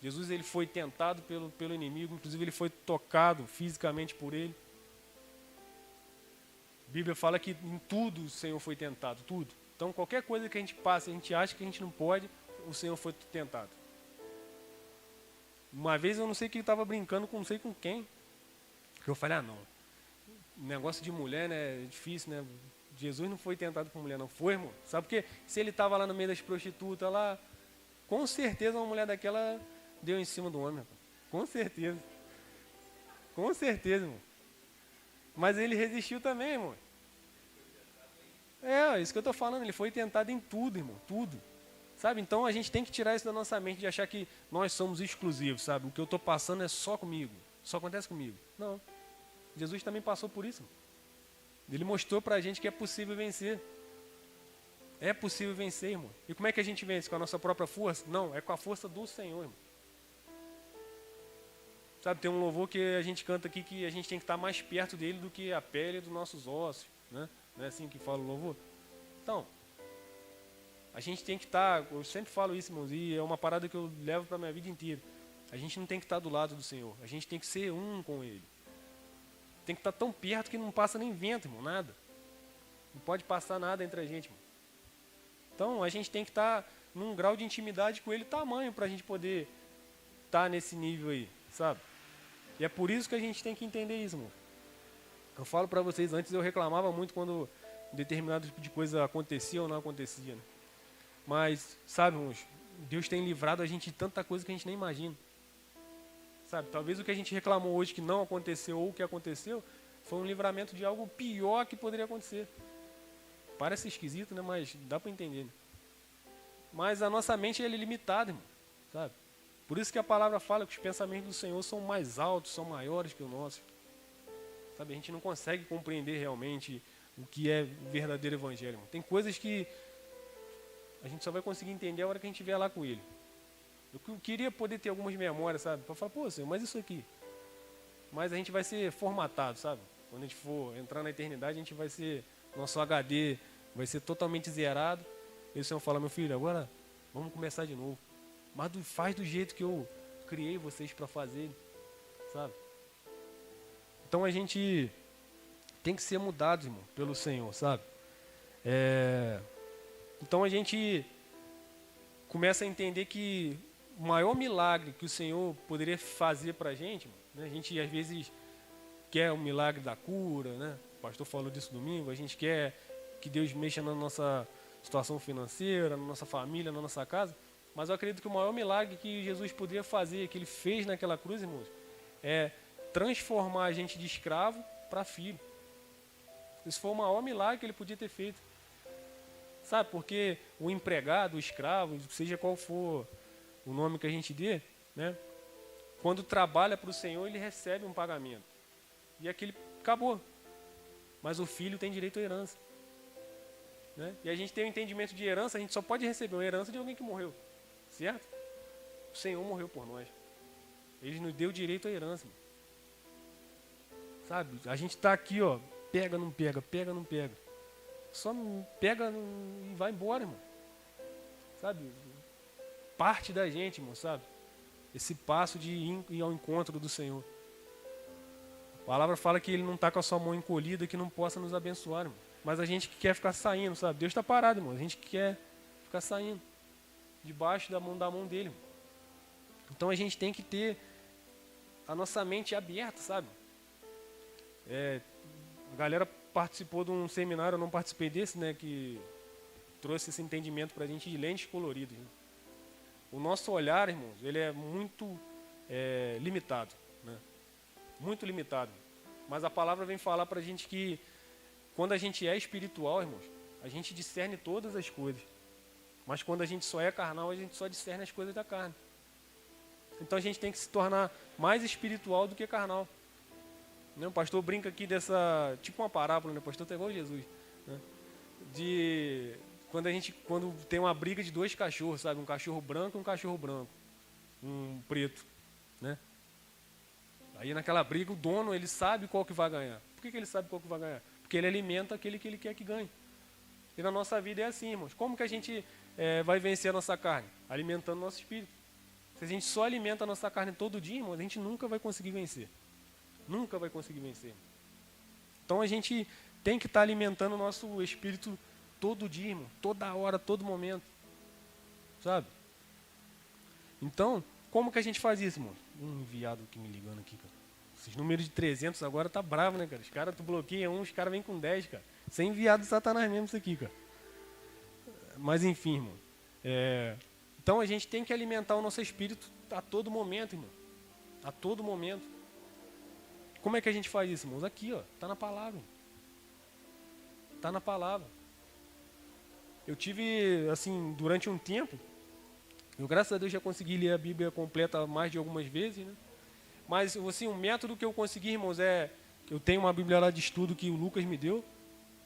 Jesus ele foi tentado pelo inimigo, inclusive ele foi tocado fisicamente por ele. A Bíblia fala que em tudo o Senhor foi tentado, tudo. Então qualquer coisa que a gente passe, a gente acha que a gente não pode, o Senhor foi tentado. Uma vez eu não sei que estava brincando com não sei com quem, que eu falei, não, negócio de mulher, né, é difícil, né? Jesus não foi tentado por mulher, não foi, irmão. Sabe por quê? Se ele estava lá no meio das prostitutas lá, com certeza uma mulher daquela deu em cima do homem, com certeza. Com certeza, irmão. Mas ele resistiu também, irmão. É isso que eu estou falando, ele foi tentado em tudo, irmão, tudo. Sabe, então a gente tem que tirar isso da nossa mente, de achar que nós somos exclusivos, sabe? O que eu estou passando é só comigo, só acontece comigo. Não, Jesus também passou por isso, irmão. Ele mostrou para a gente que é possível vencer. É possível vencer, irmão. E como é que a gente vence? Com a nossa própria força? Não, é com a força do Senhor, irmão. Sabe, tem um louvor que a gente canta aqui que a gente tem que estar mais perto dele do que a pele dos nossos ossos, né? Não é assim que fala o louvor? Então, a gente tem que estar, eu sempre falo isso, irmãos, e é uma parada que eu levo para a minha vida inteira. A gente não tem que estar do lado do Senhor, a gente tem que ser um com Ele. Tem que estar tão perto que não passa nem vento, irmão, nada. Não pode passar nada entre a gente, irmão. Então, a gente tem que estar num grau de intimidade com Ele tamanho para a gente poder estar nesse nível aí, sabe? E é por isso que a gente tem que entender isso, irmão. Eu falo para vocês, antes eu reclamava muito quando determinado tipo de coisa acontecia ou não acontecia, né? Mas, sabe, irmãos, Deus tem livrado a gente de tanta coisa que a gente nem imagina. Sabe, talvez o que a gente reclamou hoje que não aconteceu ou o que aconteceu foi um livramento de algo pior que poderia acontecer. Parece esquisito, né? Mas dá para entender, né? Mas a nossa mente é limitada, irmão, sabe? Por isso que a palavra fala que os pensamentos do Senhor são mais altos, são maiores que o nosso. Sabe, a gente não consegue compreender realmente o que é o verdadeiro evangelho, irmão. Tem coisas que a gente só vai conseguir entender a hora que a gente estiver lá com Ele. Eu queria poder ter algumas memórias, sabe? Para falar, pô, Senhor, mas isso aqui. Mas a gente vai ser formatado, sabe? Quando a gente for entrar na eternidade, a gente vai ser, nosso HD vai ser totalmente zerado. E o Senhor fala, meu filho, agora vamos começar de novo. Mas faz do jeito que eu criei vocês para fazer, sabe? Então a gente tem que ser mudado, irmão, pelo Senhor, sabe? Então a gente começa a entender que o maior milagre que o Senhor poderia fazer para a gente, né? A gente às vezes quer o milagre da cura, né? O pastor falou disso domingo, a gente quer que Deus mexa na nossa situação financeira, na nossa família, na nossa casa, mas eu acredito que o maior milagre que Jesus poderia fazer, que Ele fez naquela cruz, irmãos, é transformar a gente de escravo para filho. Isso foi o maior milagre que Ele podia ter feito. Sabe, porque o empregado, o escravo, seja qual for o nome que a gente dê, né? Quando trabalha para o Senhor, ele recebe um pagamento. E aquele acabou. Mas o filho tem direito à herança. Né? E a gente tem o entendimento de herança, a gente só pode receber uma herança de alguém que morreu. Certo? O Senhor morreu por nós. Ele nos deu direito à herança. Mano. Sabe? A gente está aqui, ó, pega, não pega, pega, não pega. Só pega e vai embora, irmão. Sabe? Parte da gente, irmão, sabe? Esse passo de ir ao encontro do Senhor. A palavra fala que Ele não está com a sua mão encolhida, que não possa nos abençoar, irmão. Mas a gente que quer ficar saindo, sabe? Deus está parado, irmão. A gente que quer ficar saindo. Debaixo da mão dEle, irmão. Então a gente tem que ter a nossa mente aberta, sabe? A galera participou de um seminário, eu não participei desse, né? Que trouxe esse entendimento para a gente de lentes coloridas. Né? O nosso olhar, irmãos, ele é muito limitado, né? Muito limitado. Mas a palavra vem falar para a gente que quando a gente é espiritual, irmãos, a gente discerne todas as coisas. Mas quando a gente só é carnal, a gente só discerne as coisas da carne. Então a gente tem que se tornar mais espiritual do que carnal. Né? O pastor brinca aqui dessa, tipo uma parábola, né? O pastor tá igual Jesus. Né? De quando tem uma briga de dois cachorros, sabe? Um cachorro branco e um cachorro branco. Um preto. Né? Aí naquela briga o dono, ele sabe qual que vai ganhar. Por que ele sabe qual que vai ganhar? Porque ele alimenta aquele que ele quer que ganhe. E na nossa vida é assim, irmãos. Como que a gente vai vencer a nossa carne? Alimentando o nosso espírito. Se a gente só alimenta a nossa carne todo dia, irmãos, a gente nunca vai conseguir vencer. Nunca vai conseguir vencer. Então a gente tem que estar alimentando o nosso espírito todo dia, irmão. Toda hora, todo momento. Sabe? Então, como que a gente faz isso, irmão? Um enviado aqui me ligando aqui, cara. Esses números de 300 agora tá bravo, né, cara? Os caras, tu bloqueia um, os caras vêm com 10, cara. Isso é enviado de Satanás mesmo isso aqui, cara. Mas enfim, irmão. Então a gente tem que alimentar o nosso espírito a todo momento, irmão. A todo momento. Como é que a gente faz isso, irmãos? Aqui, ó. Tá na palavra. Tá na palavra. Eu tive, assim, durante um tempo, eu graças a Deus já consegui ler a Bíblia completa mais de algumas vezes, né? Mas, assim, um método que eu consegui, irmãos, eu tenho uma Bíblia lá de estudo que o Lucas me deu,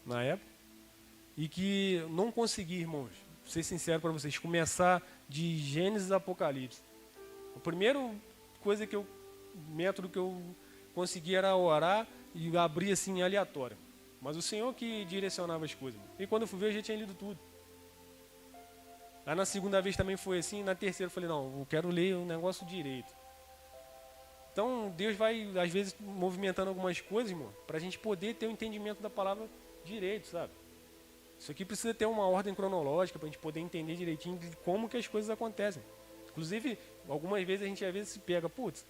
na época, e que eu não consegui, irmãos, vou ser sincero para vocês, começar de Gênesis a Apocalipse. A primeira método que eu consegui era orar e abrir assim aleatório. Mas o Senhor que direcionava as coisas. E quando eu fui ver, eu já tinha lido tudo. Aí na segunda vez também foi assim, na terceira eu falei, não, eu quero ler o negócio direito. Então Deus vai, às vezes, movimentando algumas coisas, irmão, para a gente poder ter o entendimento da palavra direito, sabe? Isso aqui precisa ter uma ordem cronológica para a gente poder entender direitinho de como que as coisas acontecem. Inclusive, algumas vezes a gente às vezes se pega, putz,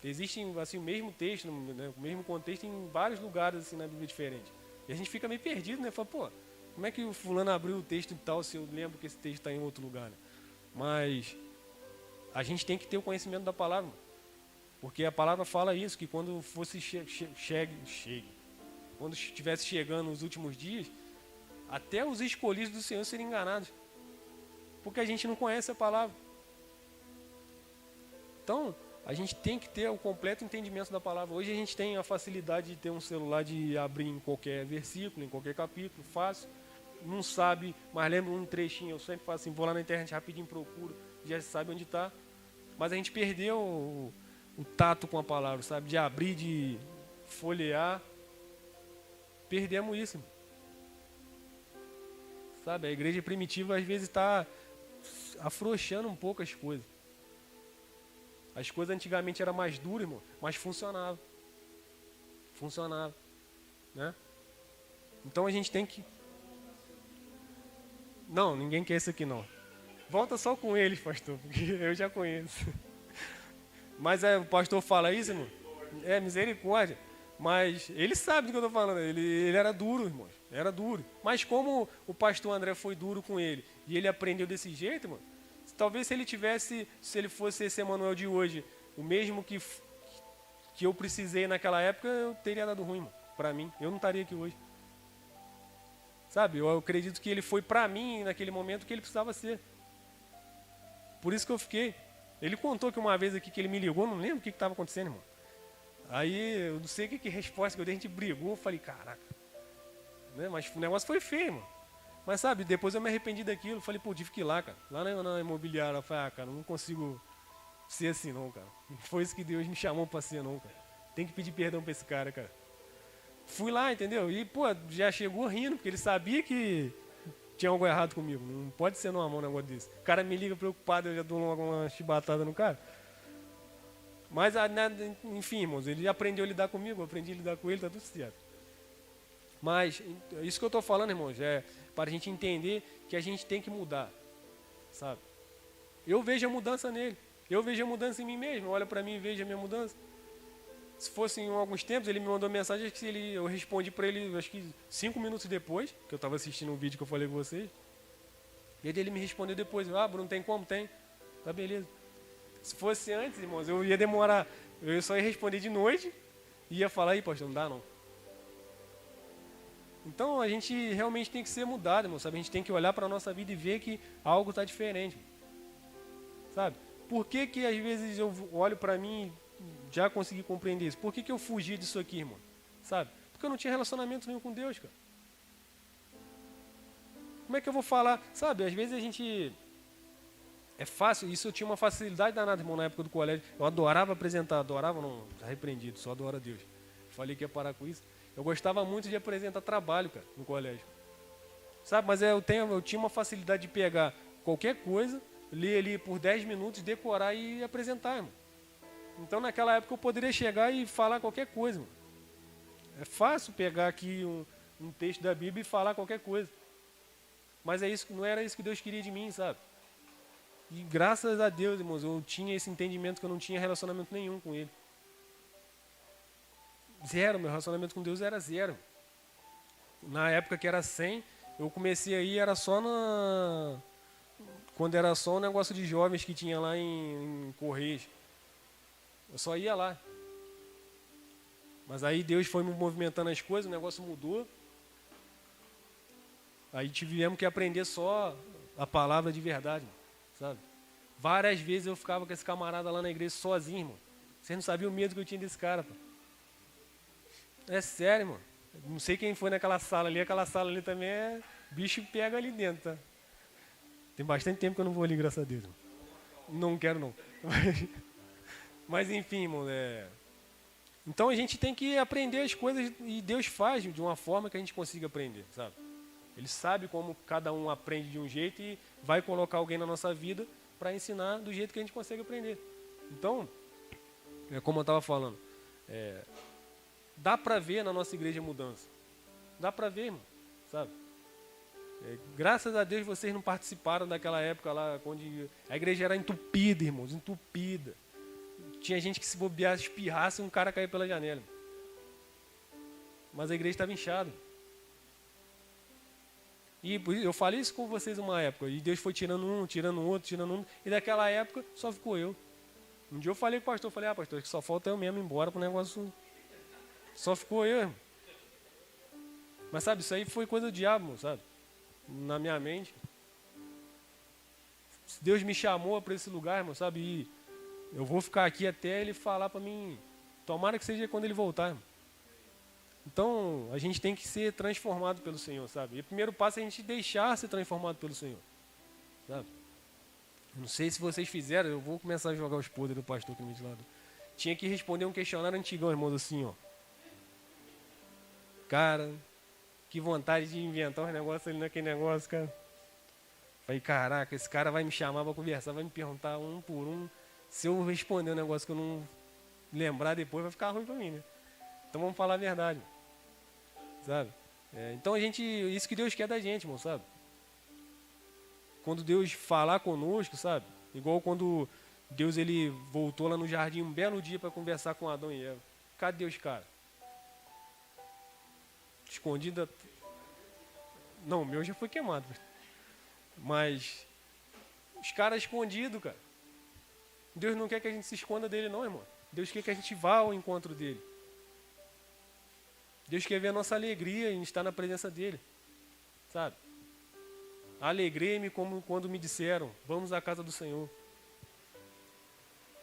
existe assim, o mesmo texto, né, o mesmo contexto em vários lugares assim, na Bíblia diferente. E a gente fica meio perdido, né? Fala, pô, como é que o fulano abriu o texto e tal, se eu lembro que esse texto está em outro lugar, né? Mas a gente tem que ter o conhecimento da palavra, mano. Porque a palavra fala isso, que quando fosse quando estivesse chegando os últimos dias, até os escolhidos do Senhor seriam enganados. Porque a gente não conhece a palavra. Então, a gente tem que ter o completo entendimento da palavra. Hoje a gente tem a facilidade de ter um celular, de abrir em qualquer versículo, em qualquer capítulo, fácil. Não sabe, mas lembra um trechinho, eu sempre faço assim, vou lá na internet rapidinho, procuro, já sabe onde está. Mas a gente perdeu o tato com a palavra, sabe? De abrir, de folhear. Perdemos isso. Sabe? A igreja primitiva às vezes está afrouxando um pouco as coisas. As coisas antigamente eram mais duras, irmão, mas funcionava. Funcionava. Né? Então a gente tem que... Não, ninguém quer isso aqui não. Volta só com eles, pastor, porque eu já conheço. Mas o pastor fala isso, irmão? É misericórdia. Mas ele sabe do que eu estou falando. Ele era duro, irmão. Era duro. Mas como o pastor André foi duro com ele e ele aprendeu desse jeito, irmão, talvez se ele fosse esse Emanuel de hoje, o mesmo que eu precisei naquela época, eu teria dado ruim, irmão, para mim. Eu não estaria aqui hoje. Sabe? Eu acredito que ele foi para mim, naquele momento, o que ele precisava ser. Por isso que eu fiquei. Ele contou que uma vez aqui que ele me ligou, não lembro o que estava acontecendo, irmão. Aí, eu não sei que resposta que eu dei, a gente brigou, eu falei, caraca. Né? Mas o negócio foi feio, irmão. Mas sabe, depois eu me arrependi daquilo, falei, pô, tive que ir lá, cara. Lá na imobiliária, eu falei, cara, não consigo ser assim não, cara. Não foi isso que Deus me chamou para ser não, cara. Tem que pedir perdão para esse cara, cara. Fui lá, entendeu? E, pô, já chegou rindo, porque ele sabia que tinha algo errado comigo. Não pode ser numa mão um negócio desse. O cara me liga preocupado, eu já dou uma chibatada no cara. Mas, enfim, irmãos, ele aprendeu a lidar comigo, eu aprendi a lidar com ele, tá tudo certo. Mas, isso que eu estou falando, irmãos, é para a gente entender que a gente tem que mudar, sabe? Eu vejo a mudança nele, eu vejo a mudança em mim mesmo, olha para mim e veja a minha mudança. Se fosse em alguns tempos, ele me mandou mensagem que eu respondi para ele, acho que 5 minutos depois, que eu estava assistindo um vídeo que eu falei com vocês. E ele me respondeu depois, Bruno, tem como? Tem. Tá, beleza. Se fosse antes, irmãos, eu ia demorar, eu só ia responder de noite e ia falar, pastor, não dá não. Então a gente realmente tem que ser mudado, irmão, sabe? A gente tem que olhar para a nossa vida e ver que algo está diferente, sabe? Por que que às vezes eu olho para mim e já consegui compreender isso? Por que que eu fugi disso aqui, irmão? Sabe? Porque eu não tinha relacionamento nenhum com Deus, cara. Como é que eu vou falar? Sabe, às vezes a gente... É fácil, isso eu tinha uma facilidade danada, irmão, na época do colégio. Eu adorava apresentar, adorava não, já repreendido, só adoro a Deus. Falei que ia parar com isso. Eu gostava muito de apresentar trabalho, cara, no colégio. Sabe, mas eu tinha uma facilidade de pegar qualquer coisa, ler ali por 10 minutos, decorar e apresentar, irmão. Então naquela época eu poderia chegar e falar qualquer coisa, irmão. É fácil pegar aqui um texto da Bíblia e falar qualquer coisa. Mas não era isso que Deus queria de mim, sabe? E graças a Deus, irmãos, eu tinha esse entendimento que eu não tinha relacionamento nenhum com Ele. Zero, meu relacionamento com Deus era zero. Na época que era 100, eu comecei aí, era só quando era só um negócio de jovens que tinha lá em Correios. Eu só ia lá. Mas aí Deus foi me movimentando as coisas, o negócio mudou. Aí tivemos que aprender só a palavra de verdade, sabe? Várias vezes eu ficava com esse camarada lá na igreja sozinho, irmão. Vocês não sabiam o medo que eu tinha desse cara, pô. É sério, irmão. Não sei quem foi naquela sala ali também é... Bicho pega ali dentro, tá? Tem bastante tempo que eu não vou ali, graças a Deus. Irmão. Não quero, não. Mas enfim, irmão, Então a gente tem que aprender as coisas e Deus faz de uma forma que a gente consiga aprender, sabe? Ele sabe como cada um aprende de um jeito e vai colocar alguém na nossa vida para ensinar do jeito que a gente consegue aprender. Então, como eu estava falando, dá para ver na nossa igreja mudança. Dá para ver, irmão, sabe? Graças a Deus vocês não participaram daquela época lá, onde a igreja era entupida, irmãos, entupida. Tinha gente que se bobeasse, espirrasse e um cara caía pela janela. Mas a igreja estava inchada. E eu falei isso com vocês uma época, e Deus foi tirando um, tirando outro, e daquela época só ficou eu. Um dia eu falei com o pastor, pastor, que só falta eu mesmo ir embora pro negócio. Só ficou eu, irmão. Mas sabe, isso aí foi coisa do diabo, sabe? Na minha mente. Deus me chamou para esse lugar, irmão, sabe? E eu vou ficar aqui até ele falar para mim. Tomara que seja quando ele voltar, irmão. Então, a gente tem que ser transformado pelo Senhor, sabe? E o primeiro passo é a gente deixar ser transformado pelo Senhor, sabe? Não sei se vocês fizeram, eu vou começar a jogar os podres do pastor que me de lado. Tinha que responder um questionário antigão, irmãos, assim, ó. Cara, que vontade de inventar uns negócios ali naquele negócio, cara. Falei, caraca, esse cara vai me chamar para conversar, vai me perguntar um por um. Se eu responder um negócio que eu não lembrar depois, vai ficar ruim para mim, né? Então vamos falar a verdade, sabe? Então isso que Deus quer da gente, irmão, sabe? Quando Deus falar conosco, sabe? Igual quando Deus ele voltou lá no jardim um belo dia para conversar com Adão e Eva. Cadê os caras? Escondida. Não, o meu já foi queimado. Mas os caras escondidos, cara. Deus não quer que a gente se esconda dele, não, irmão. Deus quer que a gente vá ao encontro dele. Deus quer ver a nossa alegria em estar na presença dele. sabe? Alegrei-me como quando me disseram, vamos à casa do Senhor.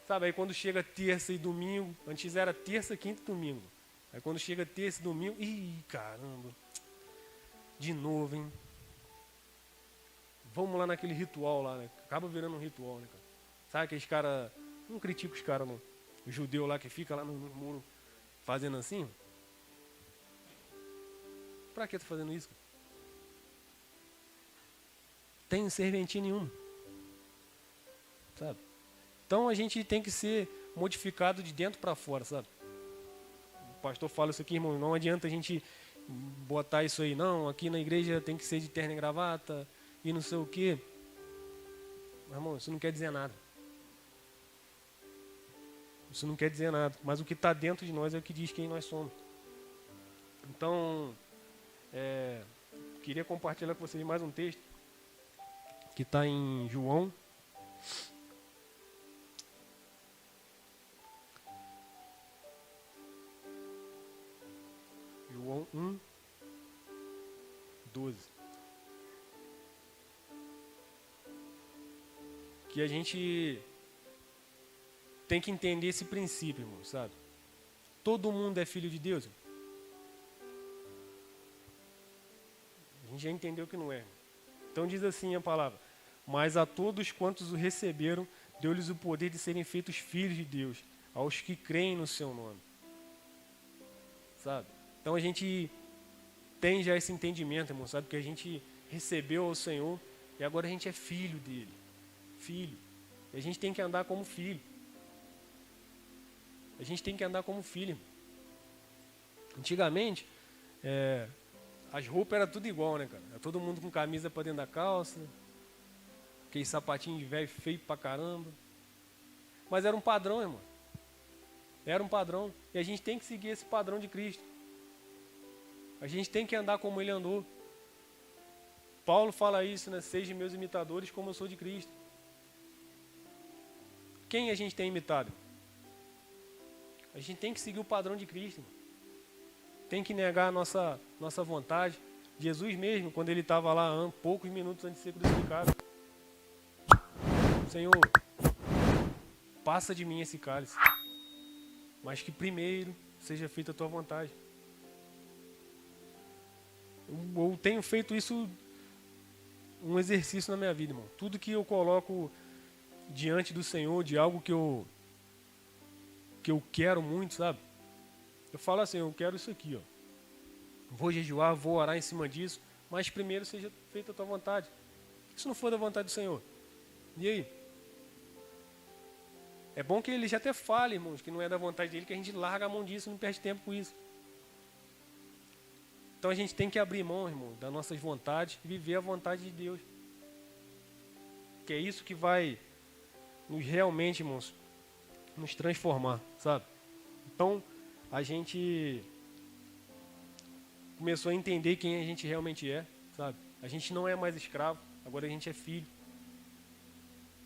Sabe, aí quando chega terça e domingo, antes era terça, quinta e domingo. Aí quando chega terça e domingo, caramba, de novo, hein? Vamos lá naquele ritual lá, né? Acaba virando um ritual, né, cara? Sabe aqueles caras, não critico os caras não, o judeu lá que fica lá no muro fazendo assim. Pra que tá fazendo isso? Tem serventia nenhuma, sabe? Então a gente tem que ser modificado de dentro para fora, sabe? O pastor fala isso aqui, irmão, não adianta a gente botar isso aí, não, aqui na igreja tem que ser de terno e gravata e não sei o quê. Irmão, isso não quer dizer nada. Isso não quer dizer nada, mas o que está dentro de nós é o que diz quem nós somos. Então, queria compartilhar com vocês mais um texto que está em João. João 1, 12. Que a gente tem que entender esse princípio, irmão, sabe? Todo mundo é filho de Deus. A gente já entendeu que não é. Então diz assim a palavra: mas a todos quantos o receberam, deu-lhes o poder de serem feitos filhos de Deus, aos que creem no seu nome. Sabe? Então a gente tem já esse entendimento, irmão, sabe? Que a gente recebeu ao Senhor e agora a gente é filho dele. Filho. E a gente tem que andar como filho. A gente tem que andar como filho. Antigamente, as roupas eram tudo igual, né, cara? Era todo mundo com camisa pra dentro da calça, aquele sapatinho de velho feio pra caramba. Mas era um padrão, irmão. Era um padrão. E a gente tem que seguir esse padrão de Cristo. A gente tem que andar como ele andou. Paulo fala isso, né? Sejam meus imitadores como eu sou de Cristo. Quem a gente tem imitado? A gente tem que seguir o padrão de Cristo. Tem que negar a nossa vontade. Jesus mesmo, quando ele estava lá poucos minutos antes de ser crucificado: Senhor, passa de mim esse cálice, mas que primeiro seja feita a tua vontade. Eu tenho feito isso um exercício na minha vida, irmão. Tudo que eu coloco diante do Senhor, de algo que eu quero muito, sabe? Eu falo assim, eu quero isso aqui, ó. Vou jejuar, vou orar em cima disso, mas primeiro seja feita a tua vontade. Se não for da vontade do Senhor, e aí? É bom que ele já até fale, irmãos, que não é da vontade dele, que a gente larga a mão disso, não perde tempo com isso. Então a gente tem que abrir mão, irmão, das nossas vontades e viver a vontade de Deus. Que é isso que vai nos realmente, irmãos, nos transformar, sabe? Então a gente começou a entender quem a gente realmente é, sabe? A gente não é mais escravo, agora a gente é filho.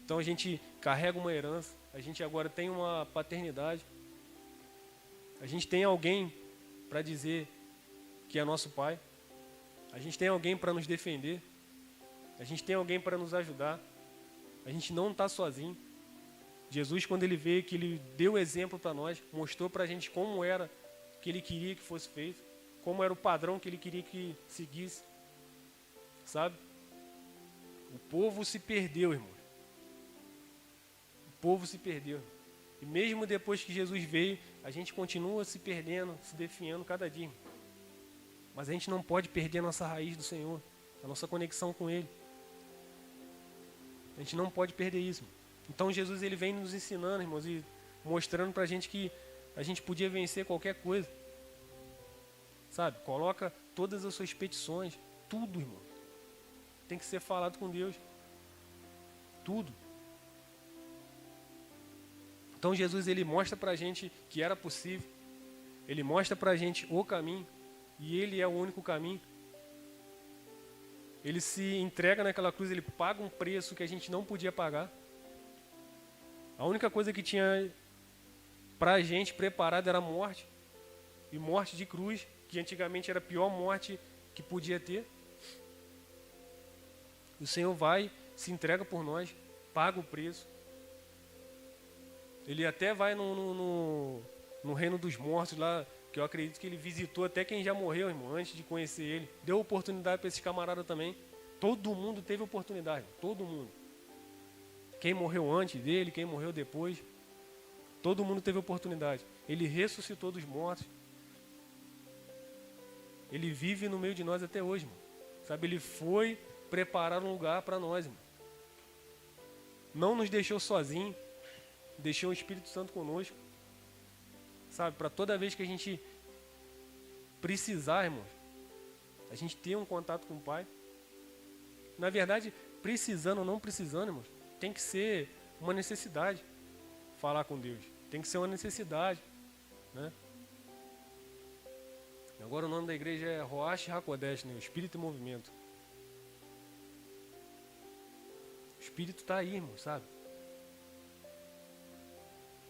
Então a gente carrega uma herança, a gente agora tem uma paternidade. A gente tem alguém para dizer que é nosso pai. A gente tem alguém para nos defender. A gente tem alguém para nos ajudar. A gente não está sozinho. Jesus, quando ele veio, que ele deu exemplo para nós, mostrou para a gente como era que ele queria que fosse feito, como era o padrão que ele queria que seguisse, sabe? O povo se perdeu, irmão. O povo se perdeu. E mesmo depois que Jesus veio, a gente continua se perdendo, se definhando cada dia. Mas a gente não pode perder a nossa raiz do Senhor, a nossa conexão com Ele. A gente não pode perder isso. Então Jesus ele vem nos ensinando, irmãos, e mostrando pra gente que a gente podia vencer qualquer coisa. Sabe? Coloca todas as suas petições, tudo, irmão. Tem que ser falado com Deus. Tudo. Então Jesus ele mostra pra gente que era possível. Ele mostra pra gente o caminho. E ele é o único caminho. Ele se entrega naquela cruz, ele paga um preço que a gente não podia pagar. A única coisa que tinha pra gente preparado era a morte. E morte de cruz, que antigamente era a pior morte que podia ter. O Senhor vai, se entrega por nós, paga o preço. Ele até vai no reino dos mortos lá, que eu acredito que ele visitou até quem já morreu, irmão, antes de conhecer ele. Deu oportunidade para esses camaradas também. Todo mundo teve oportunidade, todo mundo. Quem morreu antes dele, quem morreu depois, todo mundo teve oportunidade. Ele ressuscitou dos mortos. Ele vive no meio de nós até hoje, irmão. Sabe, ele foi preparar um lugar para nós, irmão. Não nos deixou sozinhos, deixou o Espírito Santo conosco. Sabe, para toda vez que a gente precisar, irmãos, a gente ter um contato com o Pai. Na verdade, precisando ou não precisando, irmãos, tem que ser uma necessidade falar com Deus. Tem que ser uma necessidade, né? Agora o nome da igreja é Roash Hakodesh, né? O Espírito em Movimento. O Espírito está aí, irmão, sabe?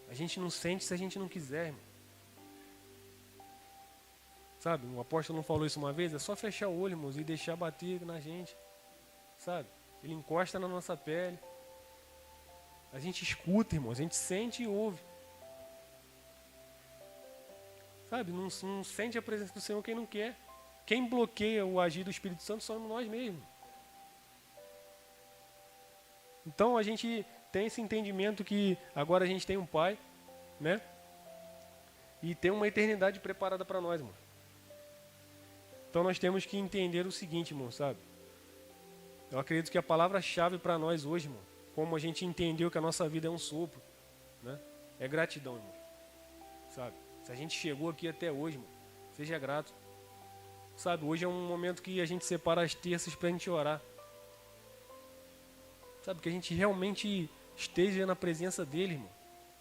A gente não sente se a gente não quiser, irmão. Sabe, o apóstolo não falou isso uma vez? É só fechar o olho, irmãos, e deixar bater na gente. Sabe? Ele encosta na nossa pele. A gente escuta, irmãos, a gente sente e ouve. Sabe, não sente a presença do Senhor quem não quer. Quem bloqueia o agir do Espírito Santo somos nós mesmos. Então a gente tem esse entendimento que agora a gente tem um Pai, né? E tem uma eternidade preparada para nós, irmão. Então nós temos que entender o seguinte, irmão, sabe? Eu acredito que a palavra-chave para nós hoje, irmão, como a gente entendeu que a nossa vida é um sopro, né? É gratidão, irmão. Sabe? Se a gente chegou aqui até hoje, irmão, seja grato. Sabe, hoje é um momento que a gente separa as terças para a gente orar. Sabe, que a gente realmente esteja na presença dele, irmão,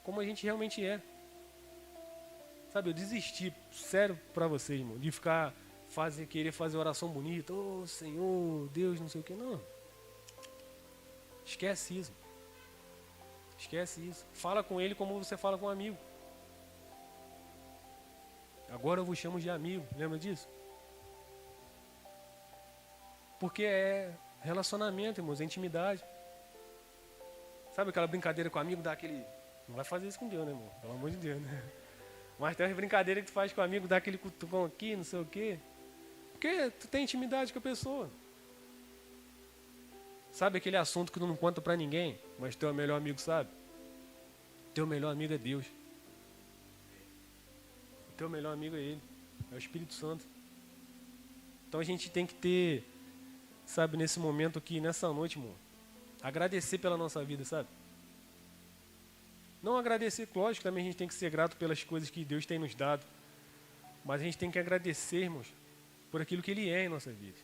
como a gente realmente é. Sabe, eu desisti, sério para vocês, irmão, de ficar querer fazer oração bonita, ô Senhor, Deus, não sei o que, não. Esquece isso. Esquece isso. Fala com ele como você fala com um amigo. Agora eu vos chamo de amigo, lembra disso? Porque é relacionamento, irmãos, é intimidade. Sabe aquela brincadeira com o amigo, dá aquele... Não vai fazer isso com Deus, né, irmão? Pelo amor de Deus, né? Mas tem uma brincadeira que tu faz com o amigo, dá aquele cutucão aqui, não sei o quê. Porque tu tem intimidade com a pessoa. Sabe aquele assunto que tu não conta pra ninguém, mas teu melhor amigo sabe? Teu melhor amigo é Deus. O teu melhor amigo é Ele. É o Espírito Santo. Então a gente tem que ter, sabe, nesse momento aqui, nessa noite, irmão, agradecer pela nossa vida, sabe? Não agradecer, lógico, também a gente tem que ser grato pelas coisas que Deus tem nos dado. Mas a gente tem que agradecer, irmãos, por aquilo que Ele é em nossa vida.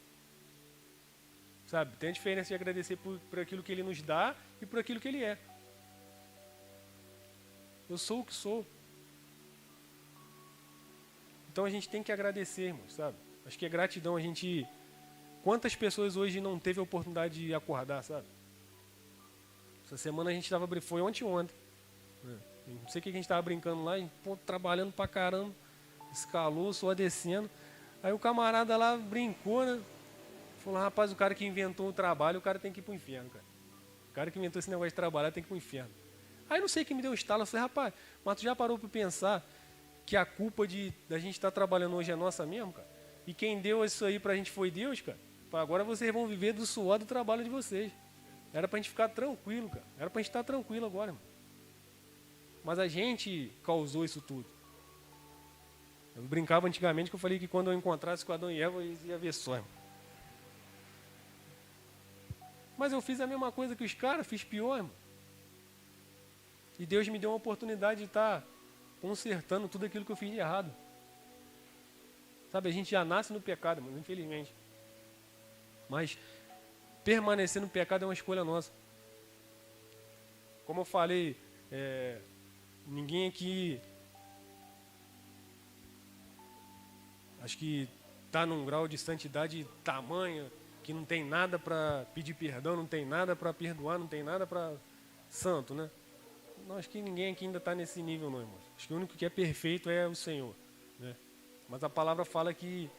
Sabe? Tem a diferença de agradecer por aquilo que Ele nos dá e por aquilo que Ele é. Eu sou o que sou. Então a gente tem que agradecer, irmãos, sabe? Acho que é gratidão a gente... Quantas pessoas hoje não teve a oportunidade de acordar, sabe? Essa semana a gente estava... Foi ontem. Não sei o que a gente estava brincando lá, trabalhando pra caramba, esse calor, só descendo. Aí o camarada lá brincou, né? Falou, rapaz, o cara que inventou o trabalho, o cara tem que ir pro inferno, cara. O cara que inventou esse negócio de trabalhar tem que ir pro inferno. Aí não sei quem me deu um estalo, eu falei, rapaz, mas tu já parou para pensar que a culpa da gente estar trabalhando hoje é nossa mesmo, cara? E quem deu isso aí pra gente foi Deus, cara? Agora vocês vão viver do suor do trabalho de vocês. Era pra gente ficar tranquilo, cara. Era pra gente estar tranquilo agora, irmão. Mas a gente causou isso tudo. Eu brincava antigamente que eu falei que quando eu encontrasse com Adão e Eva, eu ia ver só, irmão. Mas eu fiz a mesma coisa que os caras, fiz pior, irmão. E Deus me deu uma oportunidade de estar consertando tudo aquilo que eu fiz de errado. Sabe, a gente já nasce no pecado, irmão, infelizmente. Mas permanecer no pecado é uma escolha nossa. Como eu falei, ninguém aqui... Acho que está num grau de santidade tamanha que não tem nada para pedir perdão, não tem nada para perdoar, não tem nada para santo, né? Não, acho que ninguém aqui ainda está nesse nível, não, irmãos. Acho que o único que é perfeito é o Senhor, né? Mas a palavra fala que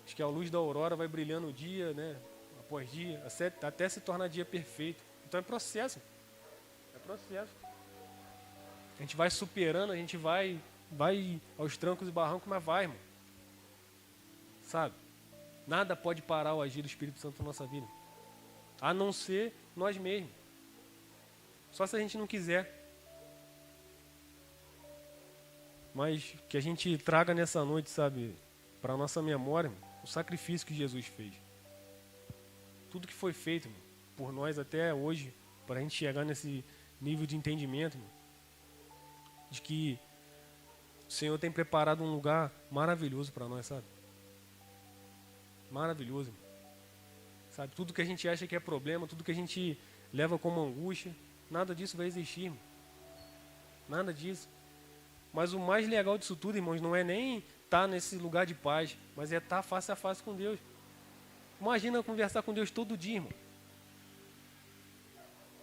acho que a luz da aurora vai brilhando o dia, né? A após dia, até se tornar dia perfeito. Então é processo. É processo. A gente vai superando, a gente vai aos trancos e barrancos, mas vai, irmão. Sabe? Nada pode parar o agir do Espírito Santo na nossa vida. A não ser nós mesmos. Só se a gente não quiser. Mas que a gente traga nessa noite, sabe, para a nossa memória, o sacrifício que Jesus fez. Tudo que foi feito por nós até hoje, para a gente chegar nesse nível de entendimento, de que o Senhor tem preparado um lugar maravilhoso para nós, sabe? Maravilhoso. Sabe? Tudo que a gente acha que é problema, tudo que a gente leva como angústia, nada disso vai existir, irmão. Nada disso. Mas o mais legal disso tudo, irmãos, não é nem estar nesse lugar de paz, mas é estar face a face com Deus. Imagina conversar com Deus todo dia, irmão.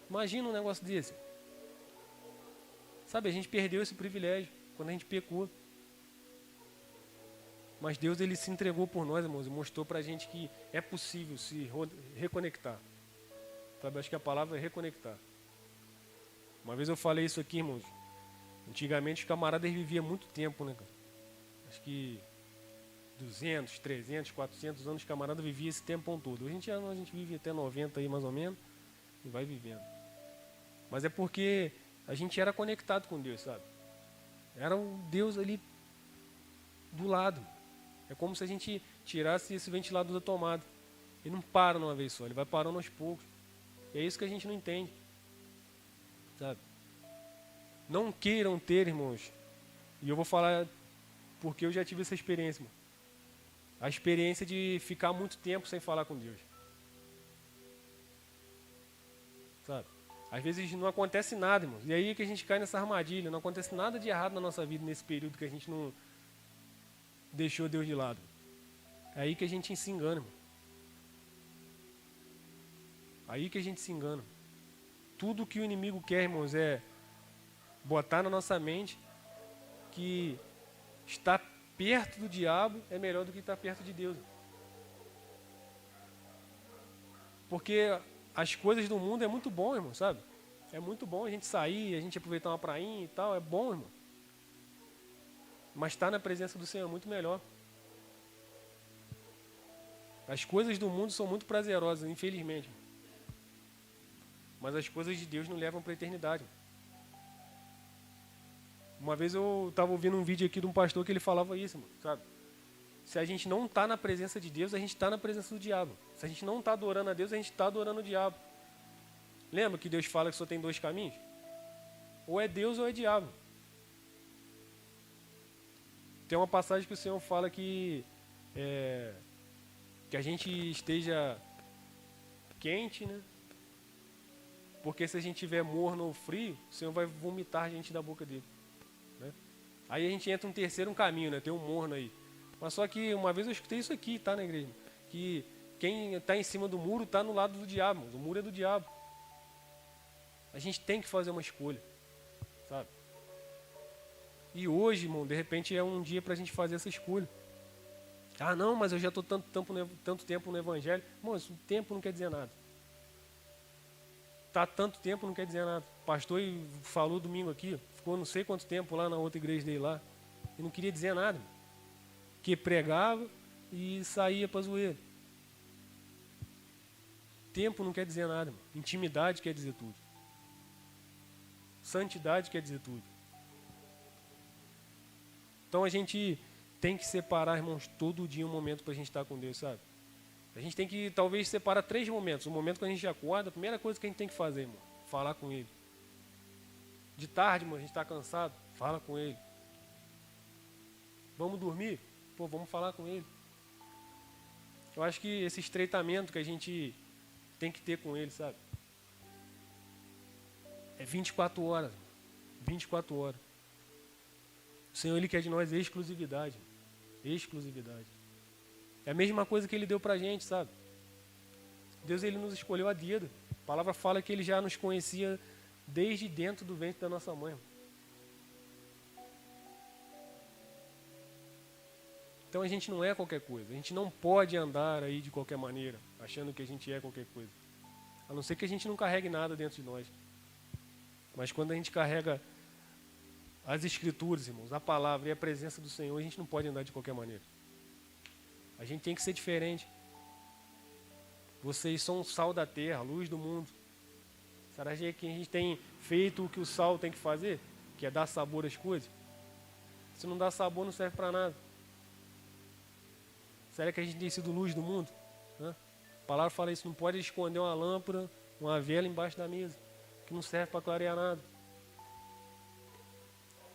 Imagina um negócio desse. Sabe, a gente perdeu esse privilégio quando a gente pecou. Mas Deus, ele se entregou por nós, irmãos, e mostrou pra gente que é possível se reconectar. Sabe, acho que a palavra é reconectar. Uma vez eu falei isso aqui, irmãos. Antigamente os camaradas viviam muito tempo, né, cara? Acho que 200, 300, 400 anos os camaradas viviam esse tempão todo. Hoje a gente vive até 90 aí, mais ou menos, e vai vivendo. Mas é porque a gente era conectado com Deus, sabe? Era um Deus ali do lado. É como se a gente tirasse esse ventilador da tomada. Ele não para numa vez só, ele vai parando aos poucos. E é isso que a gente não entende. Sabe? Não queiram ter, irmãos. E eu vou falar porque eu já tive essa experiência, irmão. A experiência de ficar muito tempo sem falar com Deus. Sabe? Às vezes não acontece nada, irmão. E aí que a gente cai nessa armadilha. Não acontece nada de errado na nossa vida nesse período que a gente não deixou Deus de lado. É aí que a gente se engana, irmão. Aí que a gente se engana. Tudo que o inimigo quer, irmãos, é botar na nossa mente que estar perto do diabo é melhor do que estar perto de Deus. Porque as coisas do mundo é muito bom, irmão, sabe? É muito bom a gente sair, a gente aproveitar uma prainha e tal, é bom, irmão. Mas estar na presença do Senhor é muito melhor. As coisas do mundo são muito prazerosas, infelizmente. Mas as coisas de Deus não levam para a eternidade. Uma vez eu estava ouvindo um vídeo aqui de um pastor que ele falava isso, mano, sabe? Se a gente não está na presença de Deus, a gente está na presença do diabo. Se a gente não está adorando a Deus, a gente está adorando o diabo. Lembra que Deus fala que só tem dois caminhos? Ou é Deus ou é diabo. Tem uma passagem que o Senhor fala que a gente esteja quente, né? Porque se a gente estiver morno ou frio, o Senhor vai vomitar a gente da boca dele. Né? Aí a gente entra um terceiro caminho, né? Tem um morno aí. Mas só que uma vez eu escutei isso aqui, tá, na igreja? Que quem está em cima do muro está no lado do diabo. O muro é do diabo. A gente tem que fazer uma escolha, sabe? E hoje, irmão, de repente é um dia para a gente fazer essa escolha. Ah, não, mas eu já estou tanto tempo no Evangelho. Irmão, isso tempo não quer dizer nada. Tá tanto tempo não quer dizer nada. O pastor falou domingo aqui, ficou não sei quanto tempo lá na outra igreja dele lá, e não queria dizer nada. Que pregava e saía para zoeira. Tempo não quer dizer nada. Intimidade quer dizer tudo. Santidade quer dizer tudo. Então a gente tem que separar, irmãos, todo dia um momento para a gente estar com Deus, sabe? A gente tem que, talvez, separar 3 momentos. O momento que a gente acorda, a primeira coisa que a gente tem que fazer, irmão, falar com Ele. De tarde, irmão, a gente está cansado, fala com Ele. Vamos dormir? Pô, vamos falar com Ele. Eu acho que esse estreitamento que a gente tem que ter com Ele, sabe? É 24 horas. 24 horas. O Senhor, Ele quer de nós exclusividade. Exclusividade. É a mesma coisa que Ele deu pra gente, sabe? Deus, Ele nos escolheu a dedo. A palavra fala que Ele já nos conhecia desde dentro do ventre da nossa mãe. Então a gente não é qualquer coisa. A gente não pode andar aí de qualquer maneira, achando que a gente é qualquer coisa. A não ser que a gente não carregue nada dentro de nós. Mas quando a gente carrega as Escrituras, irmãos, a palavra e a presença do Senhor, a gente não pode andar de qualquer maneira. A gente tem que ser diferente. Vocês são o sal da terra, a luz do mundo. Será que a gente tem feito o que o sal tem que fazer? Que é dar sabor às coisas? Se não dá sabor, não serve para nada. Será que a gente tem sido luz do mundo? A palavra fala isso, não pode esconder uma lâmpada, uma vela embaixo da mesa, que não serve para clarear nada.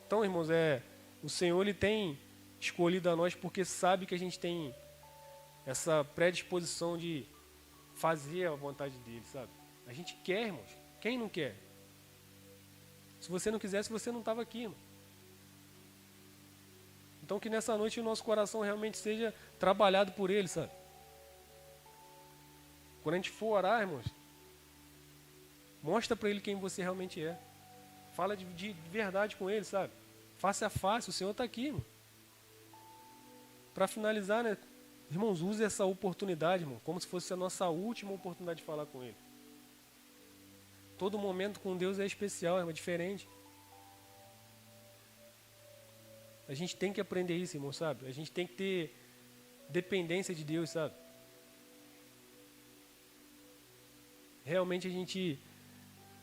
Então, irmãos, o Senhor ele tem escolhido a nós porque sabe que a gente tem essa predisposição de fazer a vontade dele, sabe? A gente quer, irmãos. Quem não quer? Se você não quisesse, você não estava aqui, irmão. Então que nessa noite o nosso coração realmente seja trabalhado por ele, sabe? Quando a gente for orar, irmãos, mostra para ele quem você realmente é. Fala de verdade com ele, sabe? Face a face, o Senhor está aqui, irmão. Para finalizar, né? Irmãos, use essa oportunidade, irmão, como se fosse a nossa última oportunidade de falar com ele. Todo momento com Deus é especial, é diferente. A gente tem que aprender isso, irmão, sabe? A gente tem que ter dependência de Deus, sabe? Realmente a gente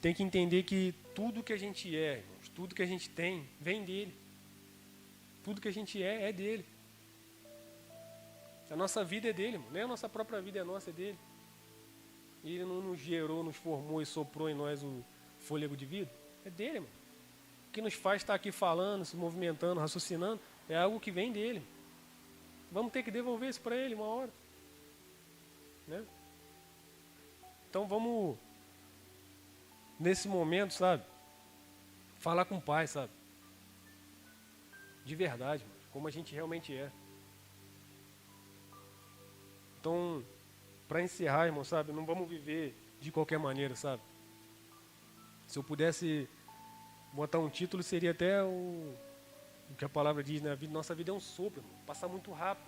tem que entender que tudo que a gente é, irmãos, tudo que a gente tem, vem dele. Tudo que a gente é dele. A nossa vida é dele, irmão. Nem a nossa própria vida é nossa, é dele. E ele não nos gerou, nos formou e soprou em nós o fôlego de vida. É dele, irmão. O que nos faz estar aqui falando, se movimentando, raciocinando, é algo que vem dele. Vamos ter que devolver isso para ele uma hora. Né? Então vamos, nesse momento, sabe, falar com o Pai, sabe? De verdade, mano, como a gente realmente é. Então, para encerrar, irmão, sabe, não vamos viver de qualquer maneira, sabe? Se eu pudesse botar um título, seria até o que a palavra diz, né? Nossa vida é um sopro, irmão, passa muito rápido.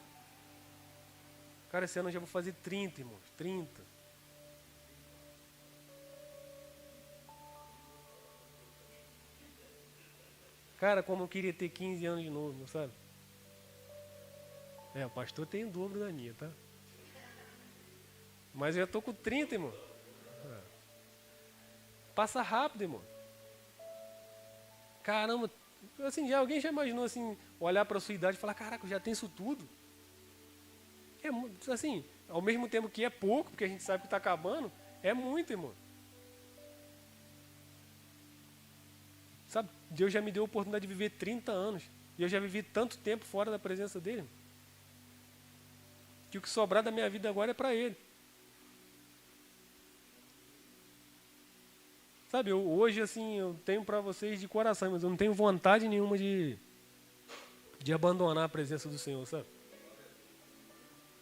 Cara, esse ano eu já vou fazer 30, irmãos, 30. Cara, como eu queria ter 15 anos de novo, sabe? O pastor tem o dobro da minha, tá? Mas eu já tô com 30, irmão. Passa rápido, irmão. Caramba, assim, alguém já imaginou assim, olhar para a sua idade e falar, caraca, eu já tenho isso tudo? Assim, ao mesmo tempo que é pouco, porque a gente sabe que está acabando, é muito, irmão. Sabe, Deus já me deu a oportunidade de viver 30 anos. E eu já vivi tanto tempo fora da presença dele, que o que sobrar da minha vida agora é para ele. Sabe, hoje assim, eu tenho para vocês de coração, mas eu não tenho vontade nenhuma de abandonar a presença do Senhor, sabe?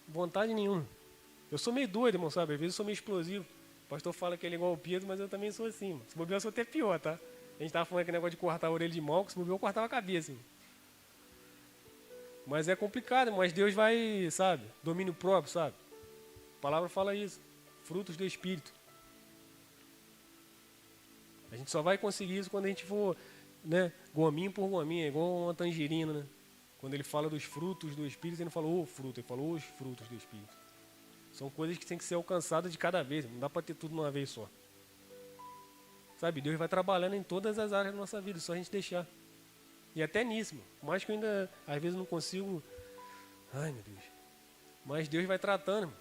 Vontade nenhuma. Eu sou meio doido, irmão, sabe? Às vezes eu sou meio explosivo. O pastor fala que ele é igual ao Pedro, mas eu também sou assim, mano. Se bobear, eu sou até pior, tá? A gente tava falando aquele negócio de cortar a orelha de mal, que se bobear, eu cortava a cabeça, irmão. Mas é complicado, mas Deus vai, sabe? Domínio próprio, sabe? A palavra fala isso. Frutos do Espírito. A gente só vai conseguir isso quando a gente for, né, gominho por gominho, é igual uma tangerina, né? Quando ele fala dos frutos do Espírito, ele não falou o fruto, ele falou os frutos do Espírito. São coisas que têm que ser alcançadas de cada vez, não dá para ter tudo de uma vez só. Sabe, Deus vai trabalhando em todas as áreas da nossa vida, só a gente deixar. E até nisso, mano. Por mais que eu ainda, às vezes, não consigo... Ai, meu Deus. Mas Deus vai tratando, mano.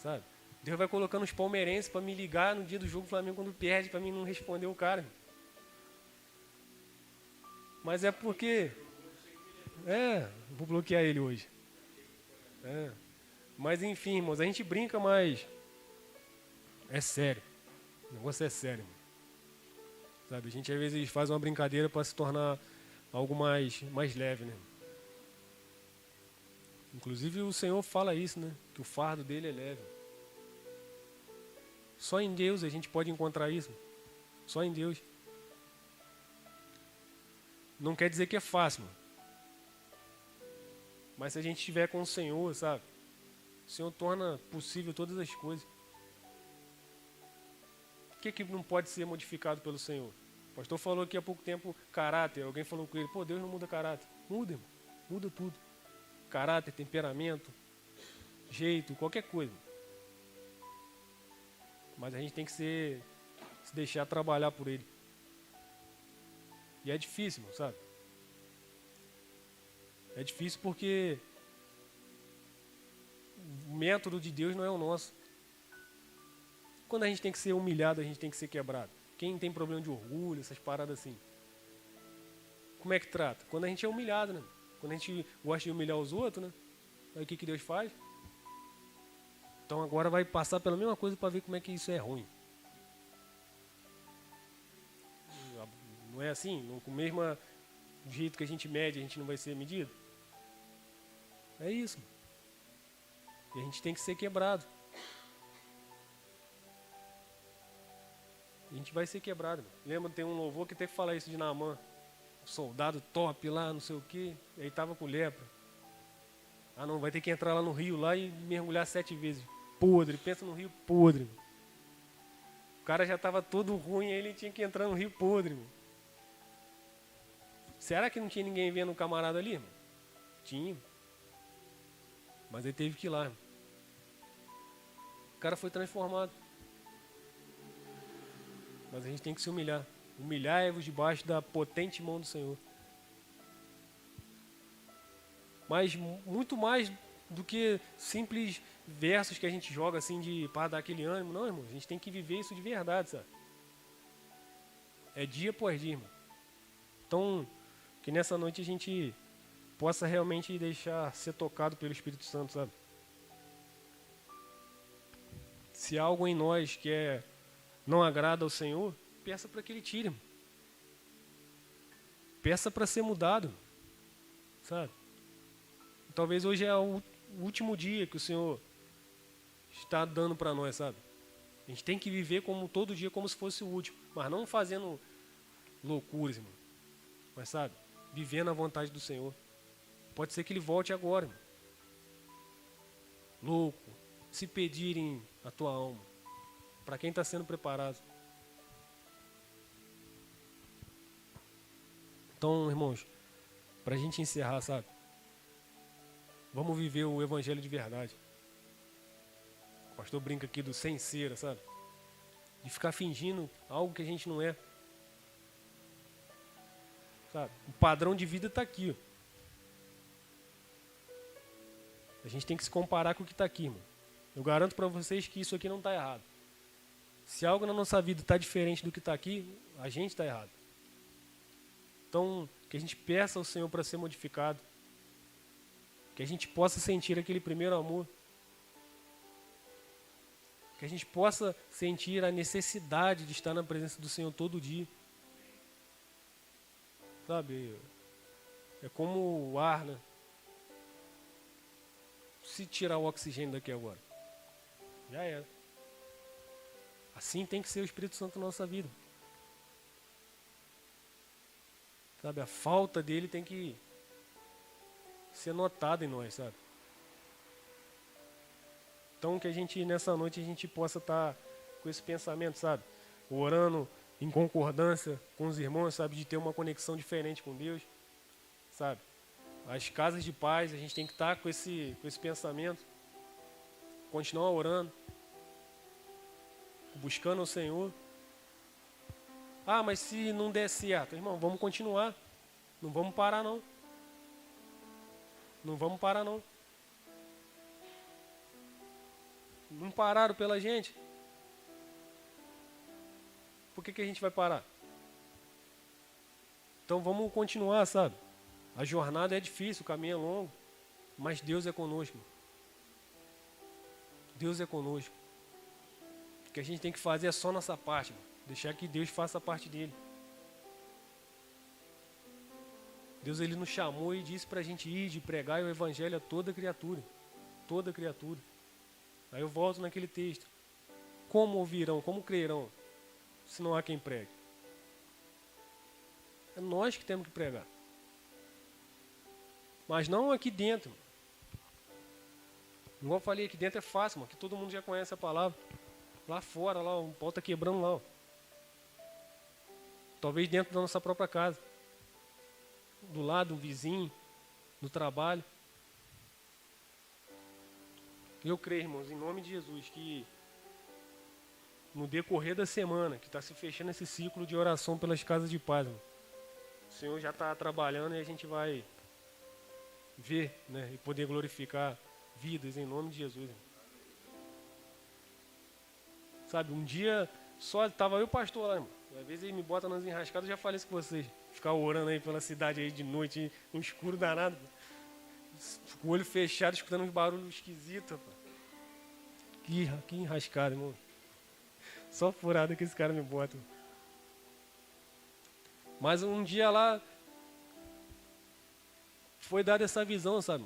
Sabe? Deus vai colocando os palmeirenses para me ligar no dia do jogo do Flamengo quando perde, para mim não responder o cara. Mas é porque... vou bloquear ele hoje. Mas enfim, irmãos, a gente brinca, mas... É sério. O negócio é sério, irmão. Sabe? A gente às vezes faz uma brincadeira para se tornar algo mais leve, né? Inclusive o Senhor fala isso, né? Que o fardo dele é leve. Só em Deus a gente pode encontrar isso. Só em Deus. Não quer dizer que é fácil, mano. Mas se a gente estiver com o Senhor, sabe? O Senhor torna possível todas as coisas. O que não pode ser modificado pelo Senhor? O pastor falou aqui há pouco tempo caráter. Alguém falou com ele, pô, Deus não muda caráter. Muda, irmão. Muda tudo. Caráter, temperamento, jeito, qualquer coisa. Mas a gente tem que se deixar trabalhar por ele. E é difícil, sabe? É difícil porque o método de Deus não é o nosso. Quando a gente tem que ser humilhado, a gente tem que ser quebrado. Quem tem problema de orgulho, essas paradas assim. Como é que trata? Quando a gente é humilhado, né? Quando a gente gosta de humilhar os outros, né? Aí o que Deus faz? Então agora vai passar pela mesma coisa para ver como é que isso é ruim. Não é assim? Com o mesmo jeito que a gente mede, a gente não vai ser medido? É isso. E a gente tem que ser quebrado. A gente vai ser quebrado. Lembra, tem um louvor que teve que falar isso de Naamã. Um soldado top lá, não sei o quê. E aí tava com lepra. Ah não, vai ter que entrar lá no rio lá e mergulhar 7 vezes. Podre, pensa no rio podre. O cara já estava todo ruim, aí ele tinha que entrar no rio podre. Irmão. Será que não tinha ninguém vendo o camarada ali? Irmão? Tinha. Mas ele teve que ir lá. Irmão. O cara foi transformado. Mas a gente tem que se humilhar. Humilhai-vos debaixo da potente mão do Senhor. Mas muito mais do que simples versos que a gente joga assim para dar aquele ânimo. Não, irmão, a gente tem que viver isso de verdade, sabe? É dia após dia, irmão. Então, que nessa noite a gente possa realmente deixar ser tocado pelo Espírito Santo, sabe? Se há algo em nós que não agrada ao Senhor, peça para que Ele tire, irmão. Peça para ser mudado, sabe? Talvez hoje é o último dia que o Senhor está dando para nós, sabe? A gente tem que viver como todo dia como se fosse o último, mas não fazendo loucuras, irmão. Mas sabe, vivendo a vontade do Senhor. Pode ser que Ele volte agora, irmão. Louco, se pedirem a tua alma, para quem está sendo preparado. Então, irmãos, para a gente encerrar, sabe? Vamos viver o evangelho de verdade. O pastor brinca aqui do sem cera, sabe? De ficar fingindo algo que a gente não é. Sabe? O padrão de vida está aqui. Ó. A gente tem que se comparar com o que está aqui, irmão. Eu garanto para vocês que isso aqui não está errado. Se algo na nossa vida está diferente do que está aqui, a gente está errado. Então, que a gente peça ao Senhor para ser modificado. Que a gente possa sentir aquele primeiro amor. Que a gente possa sentir a necessidade de estar na presença do Senhor todo dia. Sabe? É como o ar, né? Se tirar o oxigênio daqui agora, já era. Assim tem que ser o Espírito Santo na nossa vida. Sabe? A falta dele tem que ser notada em nós, sabe? Então que a gente, nessa noite, a gente possa estar com esse pensamento, sabe? Orando em concordância com os irmãos, sabe? De ter uma conexão diferente com Deus, sabe? As casas de paz, a gente tem que estar com esse pensamento. Continuar orando. Buscando o Senhor. Ah, mas se não der certo, irmão, vamos continuar. Não vamos parar, não. Não vamos parar, não. Não pararam pela gente. Por que a gente vai parar? Então vamos continuar, sabe? A jornada é difícil, o caminho é longo, mas Deus é conosco. Deus é conosco. O que a gente tem que fazer é só nossa parte, mano. Deixar que Deus faça a parte dele. Deus, ele nos chamou e disse para a gente ir de pregar o evangelho a toda criatura. Toda criatura. Aí eu volto naquele texto. Como ouvirão, como crerão, se não há quem pregue? É nós que temos que pregar. Mas não aqui dentro. Igual eu falei, aqui dentro é fácil, mano, que todo mundo já conhece a palavra. Lá fora, lá, o pau tá quebrando lá, ó. Talvez dentro da nossa própria casa. Do lado, um vizinho, no trabalho. Eu creio, irmãos, em nome de Jesus, que no decorrer da semana, que está se fechando esse ciclo de oração pelas casas de paz, irmão, o Senhor já está trabalhando e a gente vai ver, né, e poder glorificar vidas em nome de Jesus, irmão. Sabe, um dia só estava eu e o pastor lá, irmão. Às vezes ele me bota nas enrascadas, eu já falei isso com vocês. Ficar orando aí pela cidade aí de noite, no escuro danado, com o olho fechado, escutando uns barulhos esquisitos, rapaz. Que enrascado, irmão. Só furada que esse cara me bota. Mas um dia lá foi dada essa visão, sabe?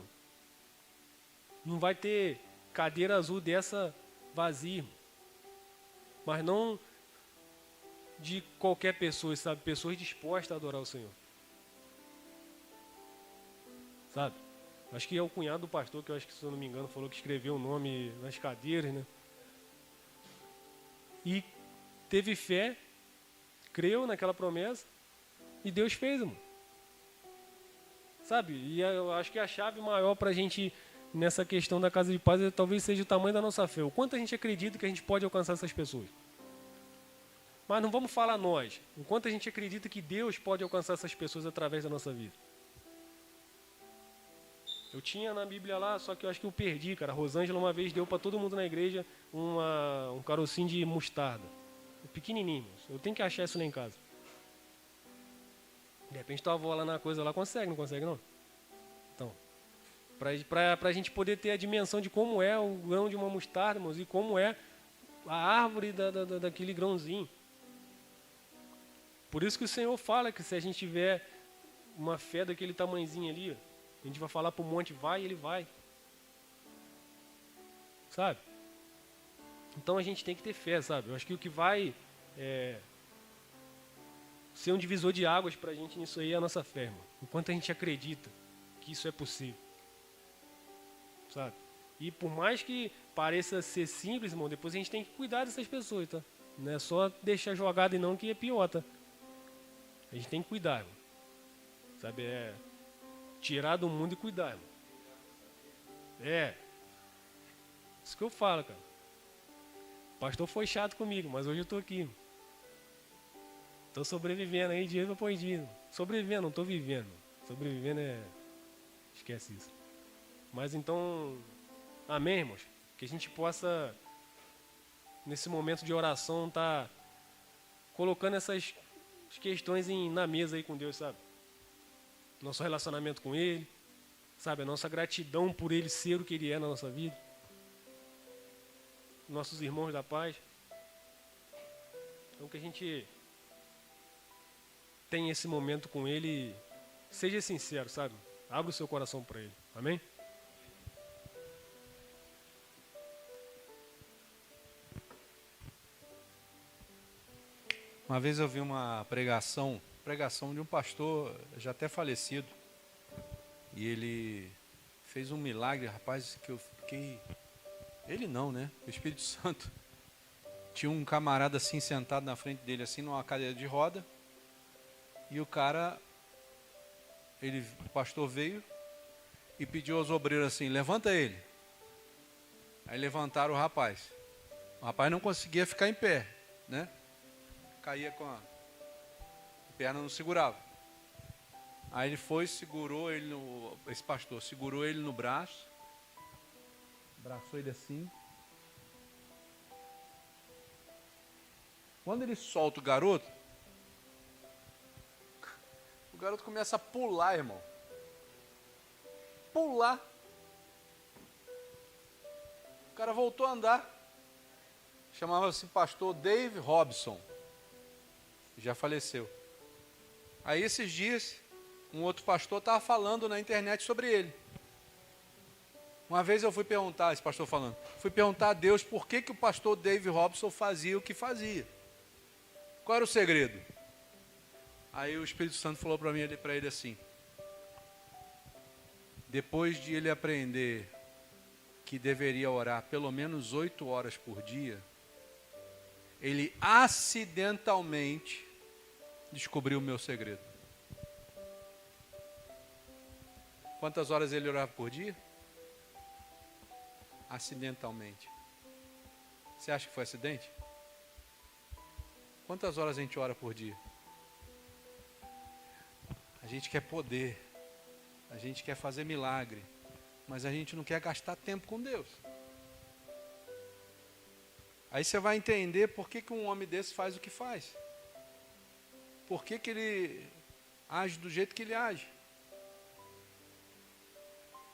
Não vai ter cadeira azul dessa vazia, irmão. Mas não de qualquer pessoa, sabe? Pessoas dispostas a adorar o Senhor. Sabe? Acho que é o cunhado do pastor, que eu acho que, se eu não me engano, falou que escreveu o nome nas cadeiras, né? E teve fé, creu naquela promessa, e Deus fez, irmão. Sabe? E eu acho que a chave maior para a gente, nessa questão da casa de paz, talvez seja o tamanho da nossa fé. O quanto a gente acredita que a gente pode alcançar essas pessoas. Mas não vamos falar nós. O quanto a gente acredita que Deus pode alcançar essas pessoas através da nossa vida. Eu tinha na Bíblia lá, só que eu acho que eu perdi, cara. A Rosângela uma vez deu para todo mundo na igreja um carocinho de mostarda. Pequenininho. Eu tenho que achar isso lá em casa. De repente tua avó lá na coisa lá consegue, não consegue não? Então, para a gente poder ter a dimensão de como é o grão de uma mostarda, irmãos, e como é a árvore daquele grãozinho. Por isso que o Senhor fala que se a gente tiver uma fé daquele tamanhozinho ali, a gente vai falar para o monte, vai, e ele vai. Sabe? Então a gente tem que ter fé, sabe? Eu acho que o que vai ser um divisor de águas para a gente nisso aí é a nossa fé, irmão. Enquanto a gente acredita que isso é possível. Sabe? E por mais que pareça ser simples, irmão, depois a gente tem que cuidar dessas pessoas, tá? Não é só deixar jogado e não, que é pior, tá? A gente tem que cuidar, irmão. Sabe? É tirar do mundo e cuidar, irmão. Isso que eu falo, cara. O pastor foi chato comigo, mas hoje eu tô aqui. Tô sobrevivendo aí dia após dia. Sobrevivendo, não tô vivendo. Sobrevivendo esquece isso. Mas então, amém, irmãos? Que a gente possa, nesse momento de oração, tá colocando essas questões na mesa aí com Deus, sabe? Nosso relacionamento com Ele, sabe? A nossa gratidão por Ele ser o que Ele é na nossa vida. Nossos irmãos da paz. Então que a gente tenha esse momento com Ele, seja sincero, sabe? Abra o seu coração para Ele. Amém? Uma vez eu vi uma pregação de um pastor já até falecido. E ele fez um milagre, rapaz, que eu fiquei... Ele não, né? O Espírito Santo. Tinha um camarada assim sentado na frente dele, assim, numa cadeira de roda. E o cara, o pastor veio e pediu aos obreiros assim, levanta ele. Aí levantaram o rapaz. O rapaz não conseguia ficar em pé, né? Caía com a perna, não segurava. Aí ele foi, segurou ele esse pastor segurou ele no braço, abraçou ele assim. Quando ele solta o garoto começa a pular, irmão. Pular. O cara voltou a andar. Chamava-se pastor Dave Robson. Já faleceu. Aí esses dias, um outro pastor estava falando na internet sobre ele. Uma vez eu fui perguntar, esse pastor falando, fui perguntar a Deus por que o pastor Dave Robson fazia o que fazia. Qual era o segredo? Aí o Espírito Santo falou para ele assim, depois de ele aprender que deveria orar pelo menos 8 horas por dia, ele acidentalmente descobriu o meu segredo. Quantas horas ele orava por dia? Acidentalmente. Você acha que foi acidente? Quantas horas a gente ora por dia? A gente quer poder, a gente quer fazer milagre, mas a gente não quer gastar tempo com Deus. Aí você vai entender por que um homem desse faz o que faz. Por que ele age do jeito que ele age.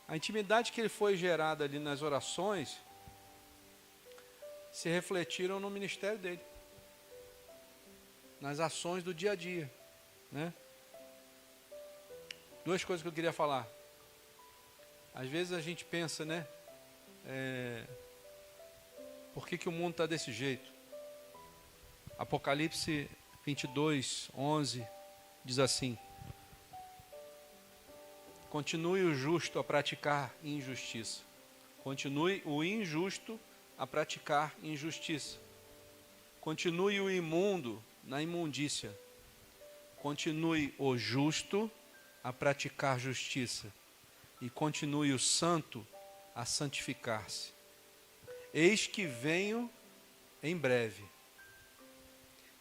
A intimidade que ele foi gerada ali nas orações se refletiram no ministério dele, nas ações do dia a dia, né? Duas coisas que eu queria falar. Às vezes a gente pensa, né? Por que o mundo está desse jeito? Apocalipse 22:11 diz assim: continue o justo a praticar injustiça. Continue o injusto a praticar injustiça. Continue o imundo na imundícia. Continue o justo a praticar justiça. E continue o santo a santificar-se. Eis que venho em breve.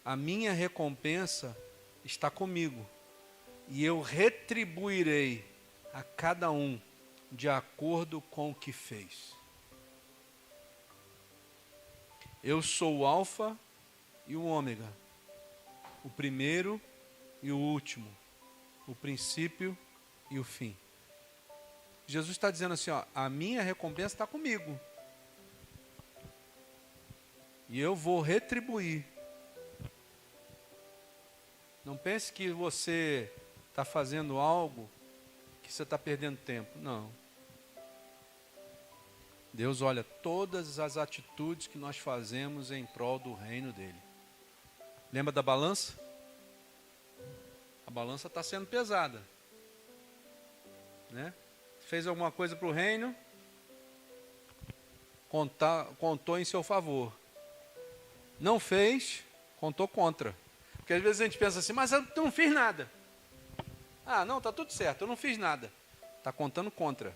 A minha recompensa está comigo, e eu retribuirei a cada um de acordo com o que fez. Eu sou o Alfa e o Ômega, o primeiro e o último, o princípio e o fim. Jesus está dizendo assim, ó, a minha recompensa está comigo. E eu vou retribuir. Não pense que você está fazendo algo que você está perdendo tempo. Não. Deus olha todas as atitudes que nós fazemos em prol do reino dele. Lembra da balança? A balança está sendo pesada, né? Fez alguma coisa para o reino, contou em seu favor. Não fez, contou contra. Porque às vezes a gente pensa assim, mas eu não fiz nada. Ah, não, está tudo certo, eu não fiz nada. Está contando contra.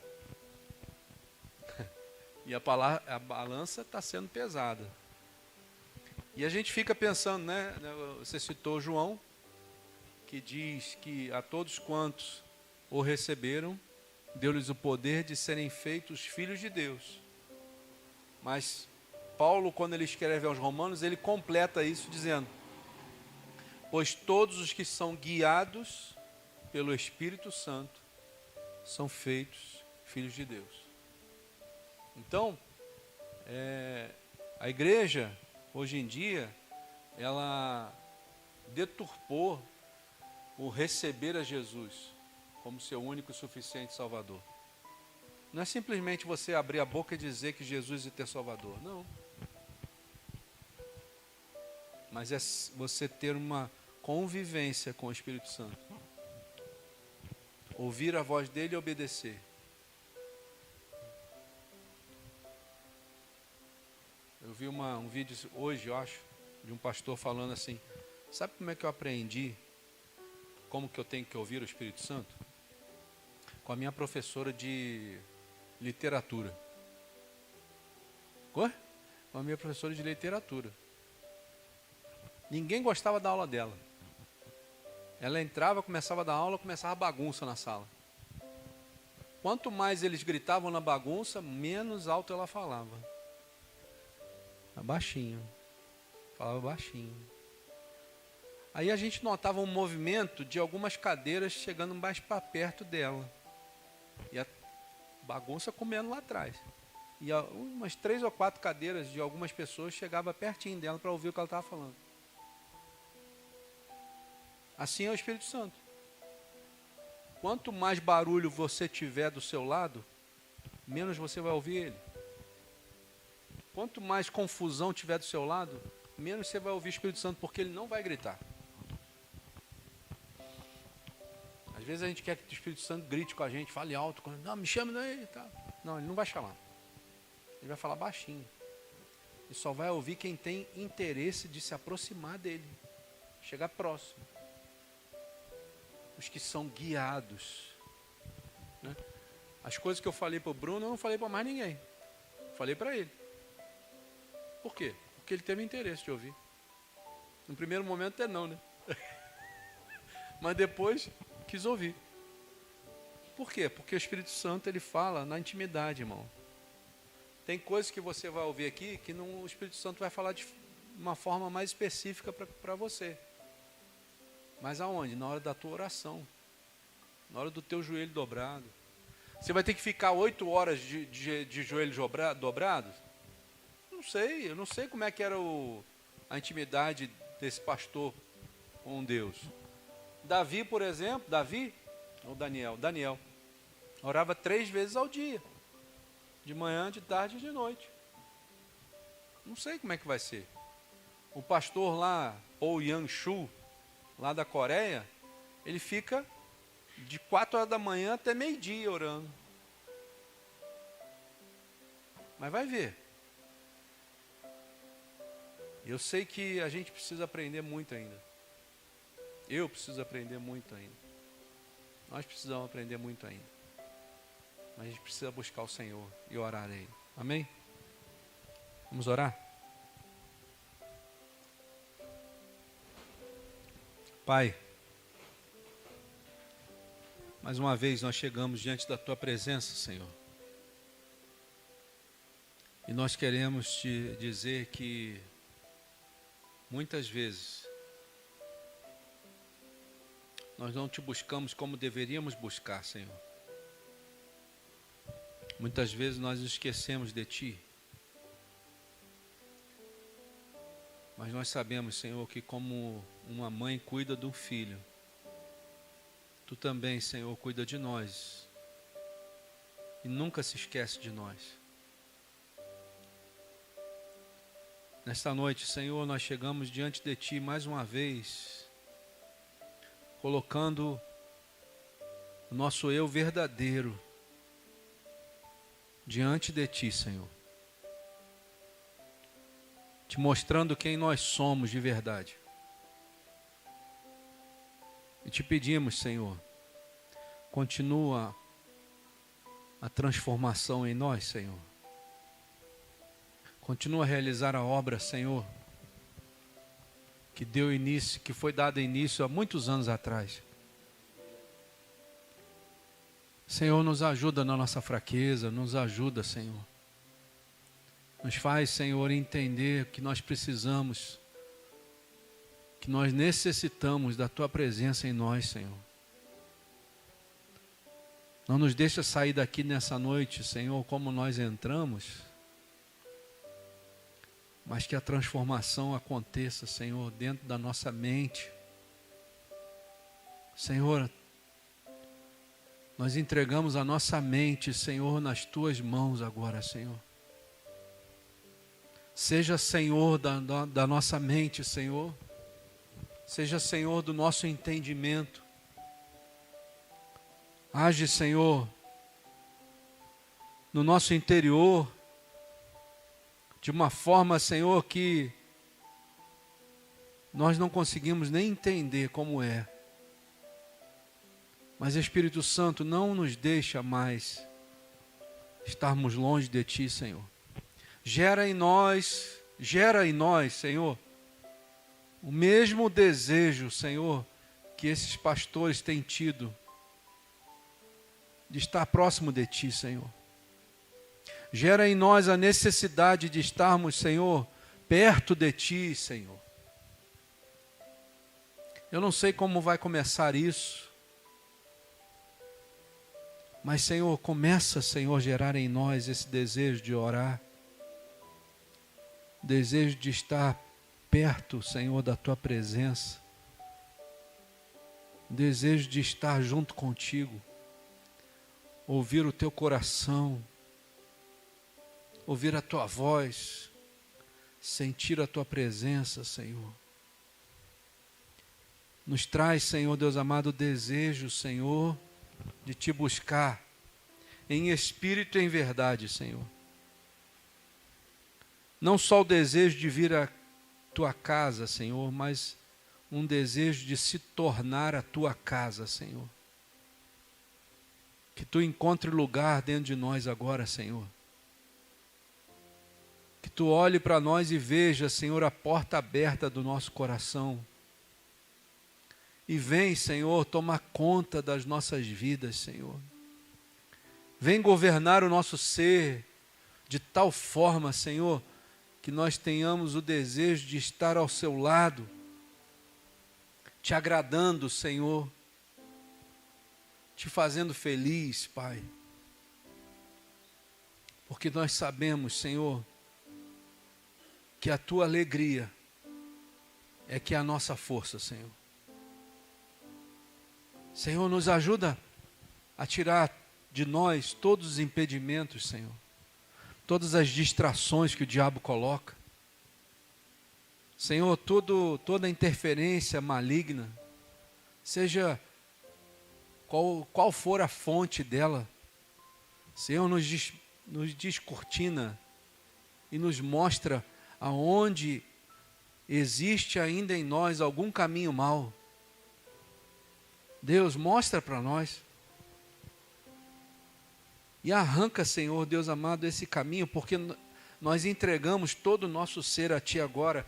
E a balança está sendo pesada. E a gente fica pensando, né? Você citou João, que diz que a todos quantos o receberam, deu-lhes o poder de serem feitos filhos de Deus. Mas Paulo, quando ele escreve aos Romanos, ele completa isso dizendo: pois todos os que são guiados pelo Espírito Santo são feitos filhos de Deus. Então, a igreja, hoje em dia, ela deturpou o receber a Jesus como seu único e suficiente Salvador. Não é simplesmente você abrir a boca e dizer que Jesus é teu Salvador, não. Mas é você ter uma convivência com o Espírito Santo. Ouvir a voz dele e obedecer. Eu vi um vídeo hoje, eu acho, de um pastor falando assim, sabe como é que eu aprendi como que eu tenho que ouvir o Espírito Santo? Com a minha professora de literatura. Com a minha professora de literatura. Ninguém gostava da aula dela. Ela entrava, começava a dar aula, começava bagunça na sala. Quanto mais eles gritavam na bagunça, menos alto ela falava. Baixinho. Falava baixinho. Aí a gente notava um movimento de algumas cadeiras chegando mais para perto dela. E a bagunça comendo lá atrás. E umas 3 ou 4 cadeiras de algumas pessoas chegavam pertinho dela para ouvir o que ela estava falando. Assim é o Espírito Santo. Quanto mais barulho você tiver do seu lado, menos você vai ouvir ele. Quanto mais confusão tiver do seu lado, menos você vai ouvir o Espírito Santo, porque ele não vai gritar. Às vezes a gente quer que o Espírito Santo grite com a gente, fale alto, não, me chame daí, tá? Não, ele não vai chamar. Ele vai falar baixinho. E só vai ouvir quem tem interesse de se aproximar dele, chegar próximo. Os que são guiados, né? As coisas que eu falei para o Bruno, eu não falei para mais ninguém. Falei para ele. Por quê? Porque ele teve interesse de ouvir. No primeiro momento até não, né? Mas depois quis ouvir. Por quê? Porque o Espírito Santo, ele fala na intimidade, irmão. Tem coisas que você vai ouvir aqui que o Espírito Santo vai falar de uma forma mais específica para você. Mas aonde? Na hora da tua oração. Na hora do teu joelho dobrado. Você vai ter que ficar 8 horas de joelhos dobrados? Não sei, eu não sei como é que era a intimidade desse pastor com Deus. Davi, por exemplo, ou Daniel, orava 3 vezes ao dia. De manhã, de tarde e de noite. Não sei como é que vai ser. O pastor lá, Paul Yang-Shu, lá da Coreia, ele fica de 4 horas da manhã até meio-dia orando. Mas vai ver. Eu sei que a gente precisa aprender muito ainda. Eu preciso aprender muito ainda. Nós precisamos aprender muito ainda. Mas a gente precisa buscar o Senhor e orar a Ele. Amém? Vamos orar? Pai, mais uma vez nós chegamos diante da Tua presença, Senhor. E nós queremos te dizer que muitas vezes nós não te buscamos como deveríamos buscar, Senhor. Muitas vezes nós nos esquecemos de Ti. Mas nós sabemos, Senhor, que como uma mãe cuida de um filho, Tu também, Senhor, cuida de nós. E nunca se esquece de nós. Nesta noite, Senhor, nós chegamos diante de Ti mais uma vez, colocando o nosso eu verdadeiro diante de Ti, Senhor. Te mostrando quem nós somos de verdade. E te pedimos, Senhor, continua a transformação em nós, Senhor. Continua a realizar a obra, Senhor, que deu início, que foi dada início há muitos anos atrás. Senhor, nos ajuda na nossa fraqueza, nos ajuda, Senhor. Nos faz, Senhor, entender que nós precisamos, que nós necessitamos da Tua presença em nós, Senhor. Não nos deixa sair daqui nessa noite, Senhor, como nós entramos, mas que a transformação aconteça, Senhor, dentro da nossa mente. Senhor, nós entregamos a nossa mente, Senhor, nas Tuas mãos agora, Senhor. Seja Senhor da nossa mente, Senhor. Seja Senhor do nosso entendimento. Age, Senhor, no nosso interior, de uma forma, Senhor, que nós não conseguimos nem entender como é. Mas Espírito Santo, não nos deixa mais estarmos longe de Ti, Senhor. Gera em nós, Senhor, o mesmo desejo, Senhor, que esses pastores têm tido, de estar próximo de Ti, Senhor. Gera em nós a necessidade de estarmos, Senhor, perto de Ti, Senhor. Eu não sei como vai começar isso, mas, Senhor, começa, Senhor, a gerar em nós esse desejo de orar, desejo de estar perto, Senhor, da Tua presença, desejo de estar junto contigo, ouvir o Teu coração, ouvir a Tua voz, sentir a Tua presença, Senhor. Nos traz, Senhor Deus amado, o desejo, Senhor, de Te buscar em espírito e em verdade, Senhor. Não só o desejo de vir à tua casa, Senhor, mas um desejo de se tornar a tua casa, Senhor. Que tu encontre lugar dentro de nós agora, Senhor. Que tu olhe para nós e veja, Senhor, a porta aberta do nosso coração. E vem, Senhor, tomar conta das nossas vidas, Senhor. Vem governar o nosso ser de tal forma, Senhor, que nós tenhamos o desejo de estar ao seu lado, te agradando, Senhor, te fazendo feliz, Pai. Porque nós sabemos, Senhor, que a tua alegria é que é a nossa força, Senhor. Senhor, nos ajuda a tirar de nós todos os impedimentos, Senhor. Todas as distrações que o diabo coloca. Senhor, toda interferência maligna, seja qual for a fonte dela, Senhor, nos descortina e nos mostra aonde existe ainda em nós algum caminho mau. Deus, mostra para nós. E arranca, Senhor, Deus amado, esse caminho, porque nós entregamos todo o nosso ser a Ti agora.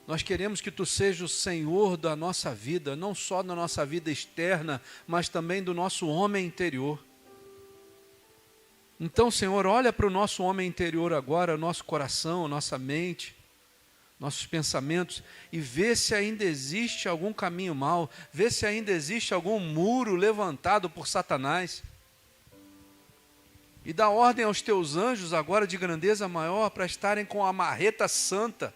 Nós queremos que Tu seja o Senhor da nossa vida, não só da nossa vida externa, mas também do nosso homem interior. Então, Senhor, olha para o nosso homem interior agora, nosso coração, nossa mente, nossos pensamentos, e vê se ainda existe algum caminho mau, vê se ainda existe algum muro levantado por Satanás. E dá ordem aos teus anjos agora de grandeza maior para estarem com a marreta santa,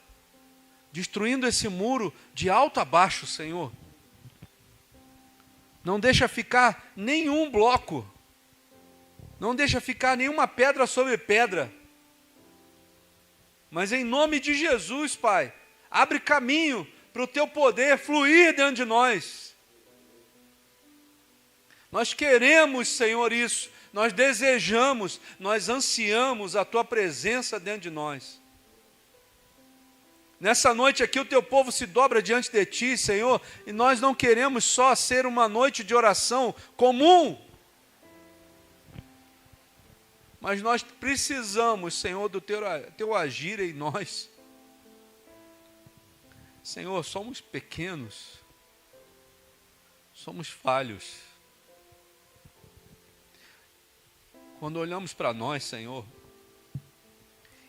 destruindo esse muro de alto a baixo, Senhor. Não deixa ficar nenhum bloco, não deixa ficar nenhuma pedra sobre pedra. Mas em nome de Jesus, Pai, abre caminho para o teu poder fluir dentro de nós. Nós queremos, Senhor, isso. Nós desejamos, nós ansiamos a Tua presença dentro de nós. Nessa noite aqui o Teu povo se dobra diante de Ti, Senhor, e nós não queremos só ser uma noite de oração comum, mas nós precisamos, Senhor, do Teu agir em nós. Senhor, somos pequenos, somos falhos. Quando olhamos para nós, Senhor,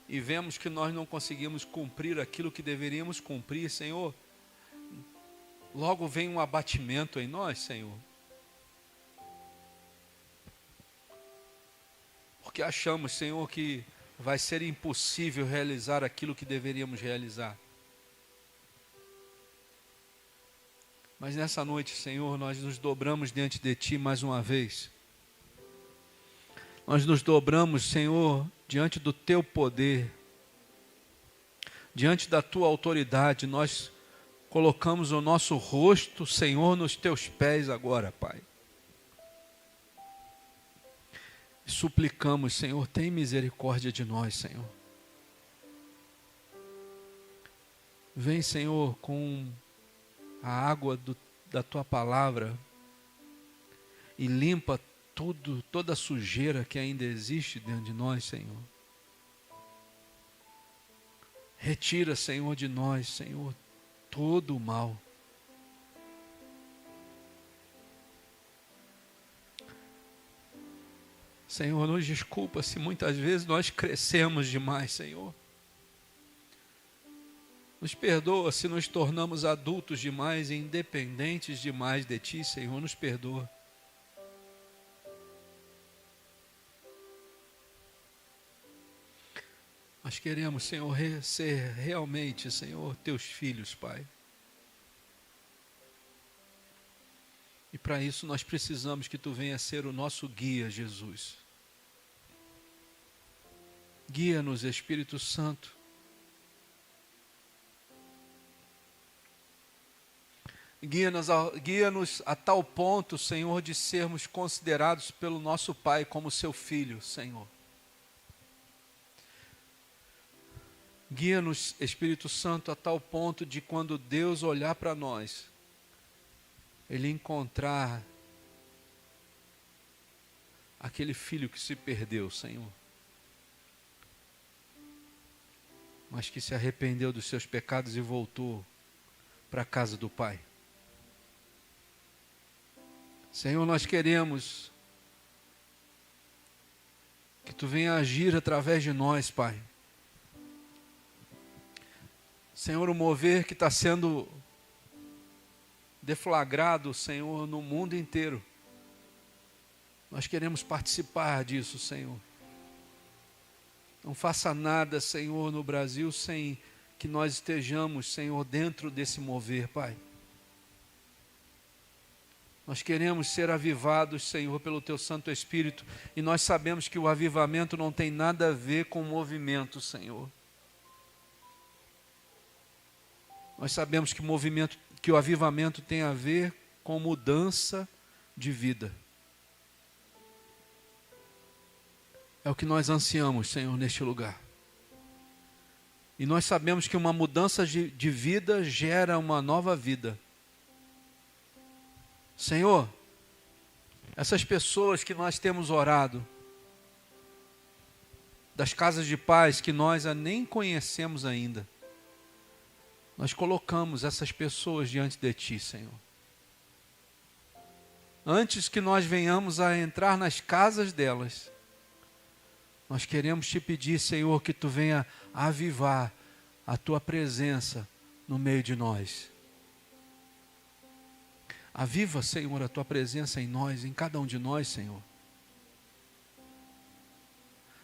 e vemos que nós não conseguimos cumprir aquilo que deveríamos cumprir, Senhor, logo vem um abatimento em nós, Senhor. Porque achamos, Senhor, que vai ser impossível realizar aquilo que deveríamos realizar. Mas nessa noite, Senhor, nós nos dobramos diante de Ti mais uma vez. Nós nos dobramos, Senhor, diante do Teu poder, diante da Tua autoridade. Nós colocamos o nosso rosto, Senhor, nos Teus pés agora, Pai. E suplicamos, Senhor, tem misericórdia de nós, Senhor. Vem, Senhor, com a água da Tua palavra e limpa toda a sujeira que ainda existe dentro de nós, Senhor. Retira, Senhor, de nós, Senhor, todo o mal. Senhor, nos desculpa se muitas vezes nós crescemos demais, Senhor. Nos perdoa se nos tornamos adultos demais e independentes demais de Ti, Senhor, nos perdoa. Nós queremos, Senhor, ser realmente, Senhor, Teus filhos, Pai. E para isso nós precisamos que Tu venha ser o nosso guia, Jesus. Guia-nos, Espírito Santo. Guia-nos a tal ponto, Senhor, de sermos considerados pelo nosso Pai como Seu Filho, Senhor. Guia-nos, Espírito Santo, a tal ponto de quando Deus olhar para nós, Ele encontrar aquele filho que se perdeu, Senhor, mas que se arrependeu dos seus pecados e voltou para a casa do Pai. Senhor, nós queremos que Tu venha agir através de nós, Pai. Senhor, o mover que está sendo deflagrado, Senhor, no mundo inteiro. Nós queremos participar disso, Senhor. Não faça nada, Senhor, no Brasil sem que nós estejamos, Senhor, dentro desse mover, Pai. Nós queremos ser avivados, Senhor, pelo Teu Santo Espírito, e nós sabemos que o avivamento não tem nada a ver com movimento, Senhor. Nós sabemos que o avivamento tem a ver com mudança de vida. É o que nós ansiamos, Senhor, neste lugar. E nós sabemos que uma mudança de vida gera uma nova vida. Senhor, essas pessoas que nós temos orado, das casas de paz que nós nem conhecemos ainda, nós colocamos essas pessoas diante de Ti, Senhor. Antes que nós venhamos a entrar nas casas delas, nós queremos Te pedir, Senhor, que Tu venha avivar a Tua presença no meio de nós. Aviva, Senhor, a Tua presença em nós, em cada um de nós, Senhor.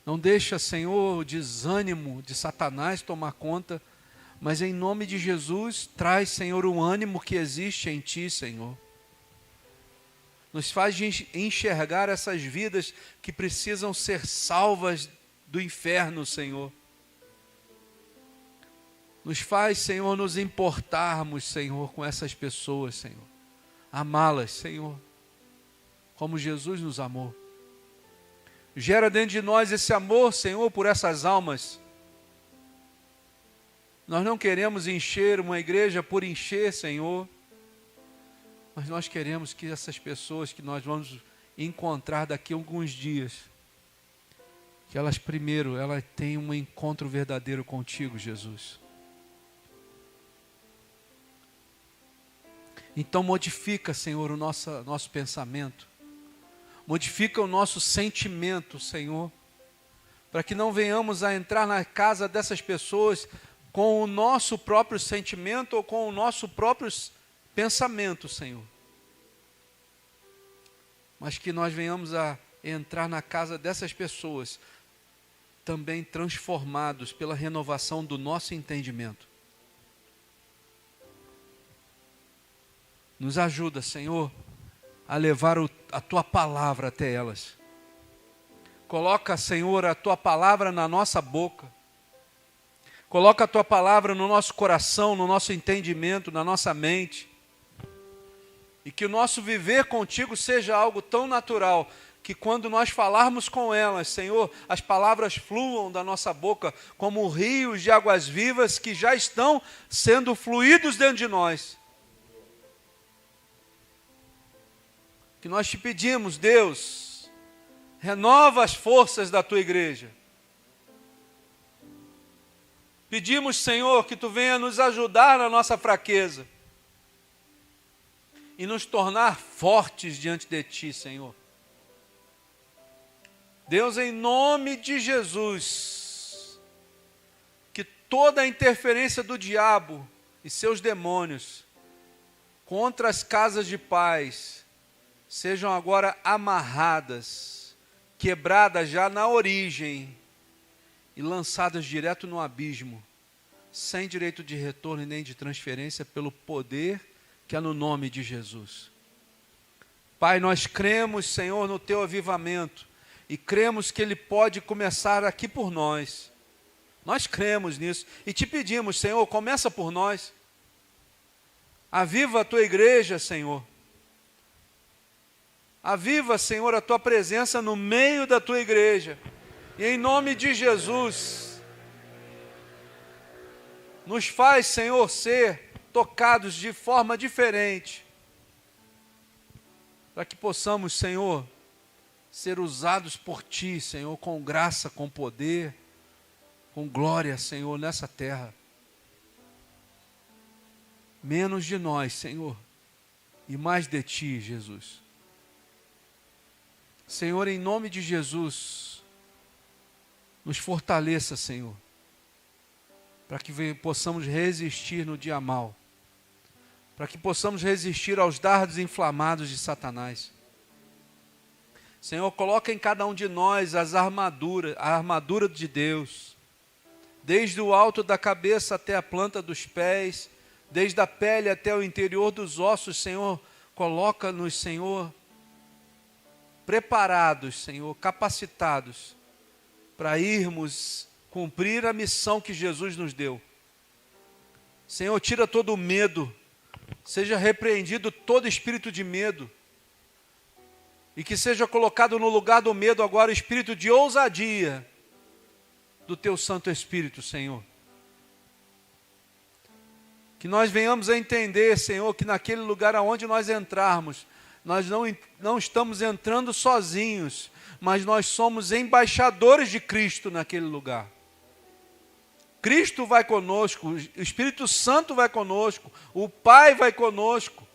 Não deixa, Senhor, o desânimo de Satanás tomar conta, mas em nome de Jesus, traz, Senhor, o ânimo que existe em Ti, Senhor. Nos faz enxergar essas vidas que precisam ser salvas do inferno, Senhor. Nos faz, Senhor, nos importarmos, Senhor, com essas pessoas, Senhor. Amá-las, Senhor, como Jesus nos amou. Gera dentro de nós esse amor, Senhor, por essas almas. Nós não queremos encher uma igreja por encher, Senhor, mas nós queremos que essas pessoas que nós vamos encontrar daqui a alguns dias, que elas tenham um encontro verdadeiro contigo, Jesus. Então modifica, Senhor, o nosso pensamento, modifica o nosso sentimento, Senhor, para que não venhamos a entrar na casa dessas pessoas com o nosso próprio sentimento ou com o nosso próprio pensamento, Senhor. Mas que nós venhamos a entrar na casa dessas pessoas também transformados pela renovação do nosso entendimento. Nos ajuda, Senhor, a levar a Tua palavra até elas. Coloca, Senhor, a Tua palavra na nossa boca. Coloca a Tua palavra no nosso coração, no nosso entendimento, na nossa mente. E que o nosso viver contigo seja algo tão natural, que quando nós falarmos com elas, Senhor, as palavras fluam da nossa boca como rios de águas vivas que já estão sendo fluídos dentro de nós. Que nós Te pedimos, Deus, renova as forças da Tua igreja. Pedimos, Senhor, que Tu venha nos ajudar na nossa fraqueza e nos tornar fortes diante de Ti, Senhor. Deus, em nome de Jesus, que toda a interferência do diabo e seus demônios contra as casas de paz sejam agora amarradas, quebradas já na origem e lançadas direto no abismo, sem direito de retorno e nem de transferência, pelo poder que é no nome de Jesus. Pai, nós cremos, Senhor, no Teu avivamento, e cremos que Ele pode começar aqui por nós. Nós cremos nisso, e Te pedimos, Senhor, começa por nós. Aviva a Tua igreja, Senhor. Aviva, Senhor, a Tua presença no meio da Tua igreja. E em nome de Jesus, Nos faz, Senhor, ser tocados de forma diferente, para que possamos, Senhor, ser usados por Ti, Senhor, com graça, com poder, com glória, Senhor, nessa terra. Menos de nós, Senhor, e mais de Ti, Jesus. Senhor, em nome de Jesus, nos fortaleça, Senhor, para que possamos resistir no dia mau, para que possamos resistir aos dardos inflamados de Satanás. Senhor, coloca em cada um de nós a armadura de Deus, desde o alto da cabeça até a planta dos pés, desde a pele até o interior dos ossos. Senhor, coloca-nos, Senhor, preparados, Senhor, capacitados, para irmos cumprir a missão que Jesus nos deu. Senhor, tira todo o medo, seja repreendido todo espírito de medo, e que seja colocado no lugar do medo agora o espírito de ousadia do Teu Santo Espírito, Senhor. Que nós venhamos a entender, Senhor, que naquele lugar aonde nós entrarmos, nós não estamos entrando sozinhos, mas nós somos embaixadores de Cristo naquele lugar. Cristo vai conosco, o Espírito Santo vai conosco, o Pai vai conosco.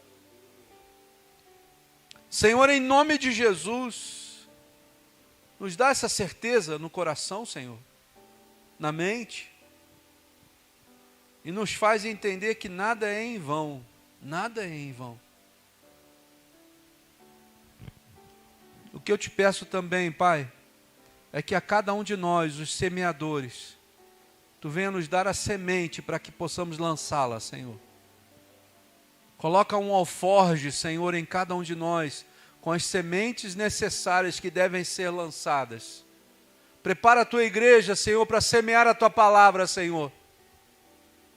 Senhor, em nome de Jesus, nos dá essa certeza no coração, Senhor, na mente, e nos faz entender que nada é em vão, nada é em vão. O que eu te peço também, Pai, é que a cada um de nós, os semeadores, Tu venha nos dar a semente para que possamos lançá-la, Senhor. Coloca um alforje, Senhor, em cada um de nós, com as sementes necessárias que devem ser lançadas. Prepara a Tua igreja, Senhor, para semear a Tua palavra, Senhor.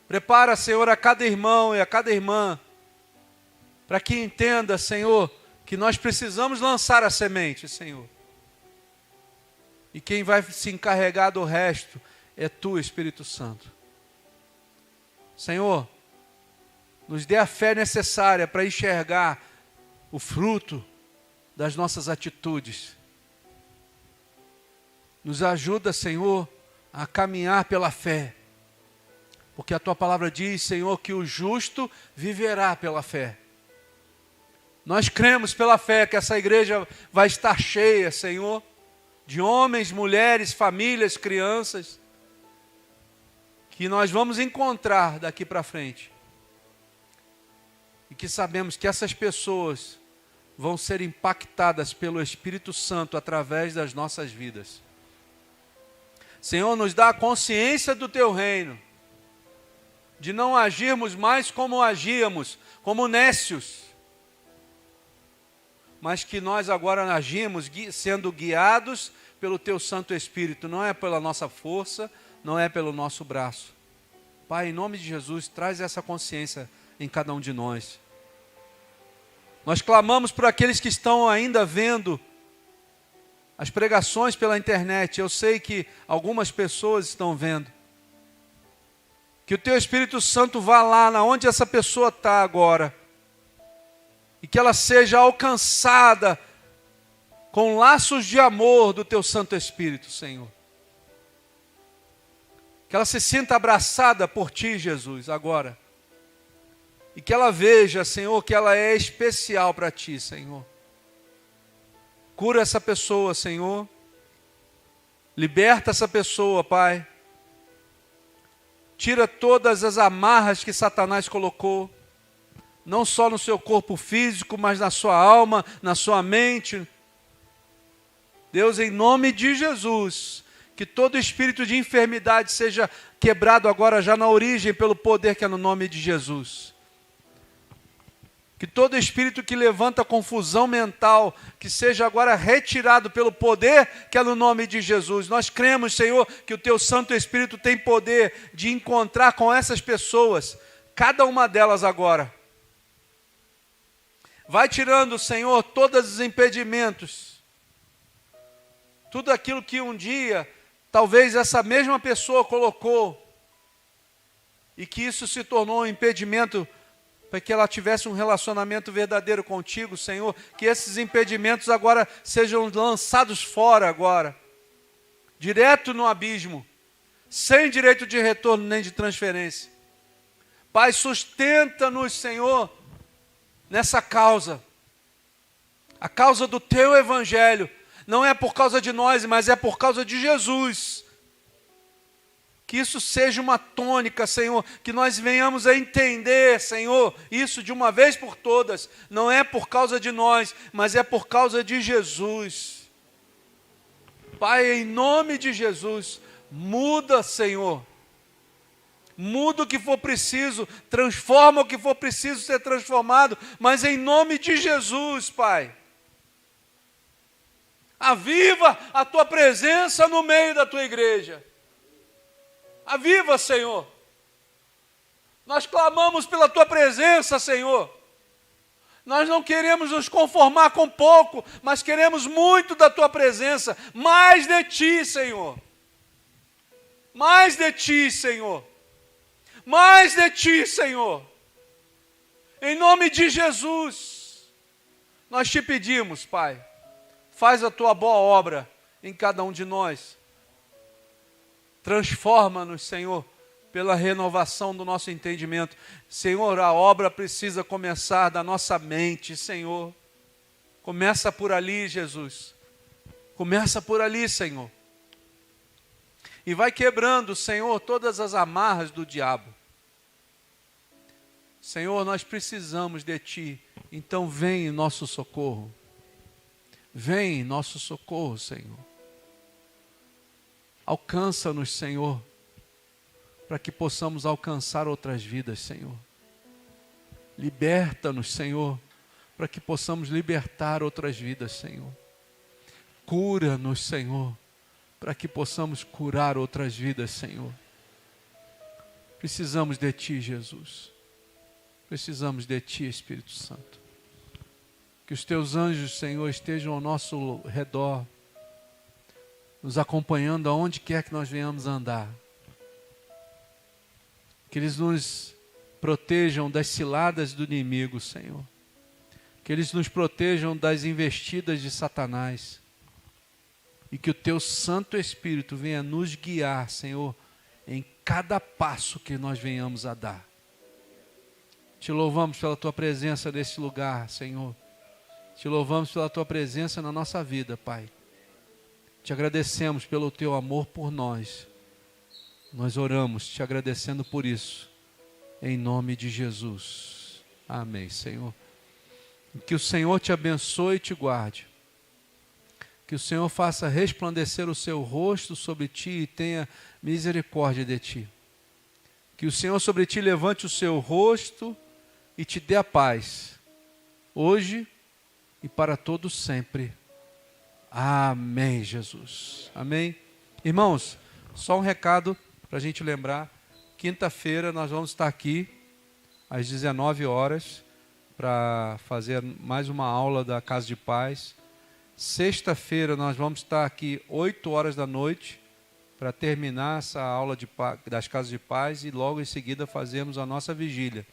Prepara, Senhor, a cada irmão e a cada irmã, para que entenda, Senhor, que nós precisamos lançar a semente, Senhor. E quem vai se encarregar do resto é Tu, Espírito Santo. Senhor, nos dê a fé necessária para enxergar o fruto das nossas atitudes. Nos ajuda, Senhor, a caminhar pela fé. Porque a Tua palavra diz, Senhor, que o justo viverá pela fé. Nós cremos pela fé que essa igreja vai estar cheia, Senhor, de homens, mulheres, famílias, crianças, que nós vamos encontrar daqui para frente. E que sabemos que essas pessoas vão ser impactadas pelo Espírito Santo através das nossas vidas. Senhor, nos dá a consciência do Teu reino, de não agirmos mais como agíamos, como nécios, mas que nós agora agimos sendo guiados pelo Teu Santo Espírito, não é pela nossa força, não é pelo nosso braço. Pai, em nome de Jesus, traz essa consciência em cada um de nós. Nós clamamos por aqueles que estão ainda vendo as pregações pela internet. Eu sei que algumas pessoas estão vendo. Que o Teu Espírito Santo vá lá, na onde essa pessoa está agora, e que ela seja alcançada com laços de amor do Teu Santo Espírito, Senhor. Que ela se sinta abraçada por Ti, Jesus, agora. E que ela veja, Senhor, que ela é especial para Ti, Senhor. Cura essa pessoa, Senhor. Liberta essa pessoa, Pai. Tira todas as amarras que Satanás colocou, não só no seu corpo físico, mas na sua alma, na sua mente. Deus, em nome de Jesus, que todo espírito de enfermidade seja quebrado agora já na origem pelo poder que é no nome de Jesus. Que todo espírito que levanta confusão mental, que seja agora retirado pelo poder que é no nome de Jesus. Nós cremos, Senhor, que o Teu Santo Espírito tem poder de encontrar com essas pessoas, cada uma delas agora. Vai tirando, Senhor, todos os impedimentos. Tudo aquilo que um dia, talvez essa mesma pessoa colocou, e que isso se tornou um impedimento para que ela tivesse um relacionamento verdadeiro contigo, Senhor, que esses impedimentos agora sejam lançados fora agora, direto no abismo, sem direito de retorno nem de transferência. Pai, sustenta-nos, Senhor, nessa causa, a causa do Teu Evangelho. Não é por causa de nós, mas é por causa de Jesus. Que isso seja uma tônica, Senhor, que nós venhamos a entender, Senhor, isso de uma vez por todas. Não é por causa de nós, mas é por causa de Jesus. Pai, em nome de Jesus, muda, Senhor. Muda o que for preciso, transforma o que for preciso ser transformado, mas em nome de Jesus, Pai. Aviva a Tua presença no meio da Tua igreja. Aviva, Senhor. Nós clamamos pela Tua presença, Senhor. Nós não queremos nos conformar com pouco, mas queremos muito da Tua presença. Mais de Ti, Senhor. Mais de Ti, Senhor. Mais de Ti, Senhor. Em nome de Jesus, nós Te pedimos, Pai. Faz a Tua boa obra em cada um de nós. Transforma-nos, Senhor, pela renovação do nosso entendimento. Senhor, a obra precisa começar da nossa mente, Senhor. Começa por ali, Jesus. Começa por ali, Senhor. E vai quebrando, Senhor, todas as amarras do diabo. Senhor, nós precisamos de Ti. Então vem em nosso socorro. Vem em nosso socorro, Senhor. Alcança-nos, Senhor, para que possamos alcançar outras vidas, Senhor. Liberta-nos, Senhor, para que possamos libertar outras vidas, Senhor. Cura-nos, Senhor, para que possamos curar outras vidas, Senhor. Precisamos de Ti, Jesus. Precisamos de Ti, Espírito Santo. Que os Teus anjos, Senhor, estejam ao nosso redor, nos acompanhando aonde quer que nós venhamos andar. Que eles nos protejam das ciladas do inimigo, Senhor. Que eles nos protejam das investidas de Satanás. E que o Teu Santo Espírito venha nos guiar, Senhor, em cada passo que nós venhamos a dar. Te louvamos pela Tua presença nesse lugar, Senhor. Te louvamos pela Tua presença na nossa vida, Pai. Te agradecemos pelo Teu amor por nós. Nós oramos te agradecendo por isso. Em nome de Jesus. Amém, Senhor. Que o Senhor te abençoe e te guarde. Que o Senhor faça resplandecer o seu rosto sobre ti e tenha misericórdia de ti. Que o Senhor sobre ti levante o seu rosto e te dê a paz. Hoje e para todos sempre. Amém, Jesus. Amém. Irmãos, só um recado para a gente lembrar. Quinta-feira nós vamos estar aqui às 19 horas para fazer mais uma aula da Casa de Paz. Sexta-feira nós vamos estar aqui 8 horas da noite para terminar essa aula das Casas de Paz e logo em seguida fazemos a nossa vigília.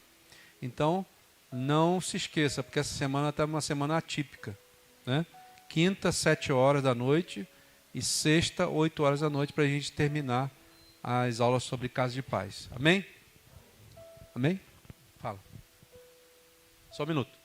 Então, não se esqueça, porque essa semana está uma semana atípica, né? Quinta, 7 horas da noite e sexta, 8 horas da noite para a gente terminar as aulas sobre Casa de Paz. Amém? Amém? Fala. Só um minuto.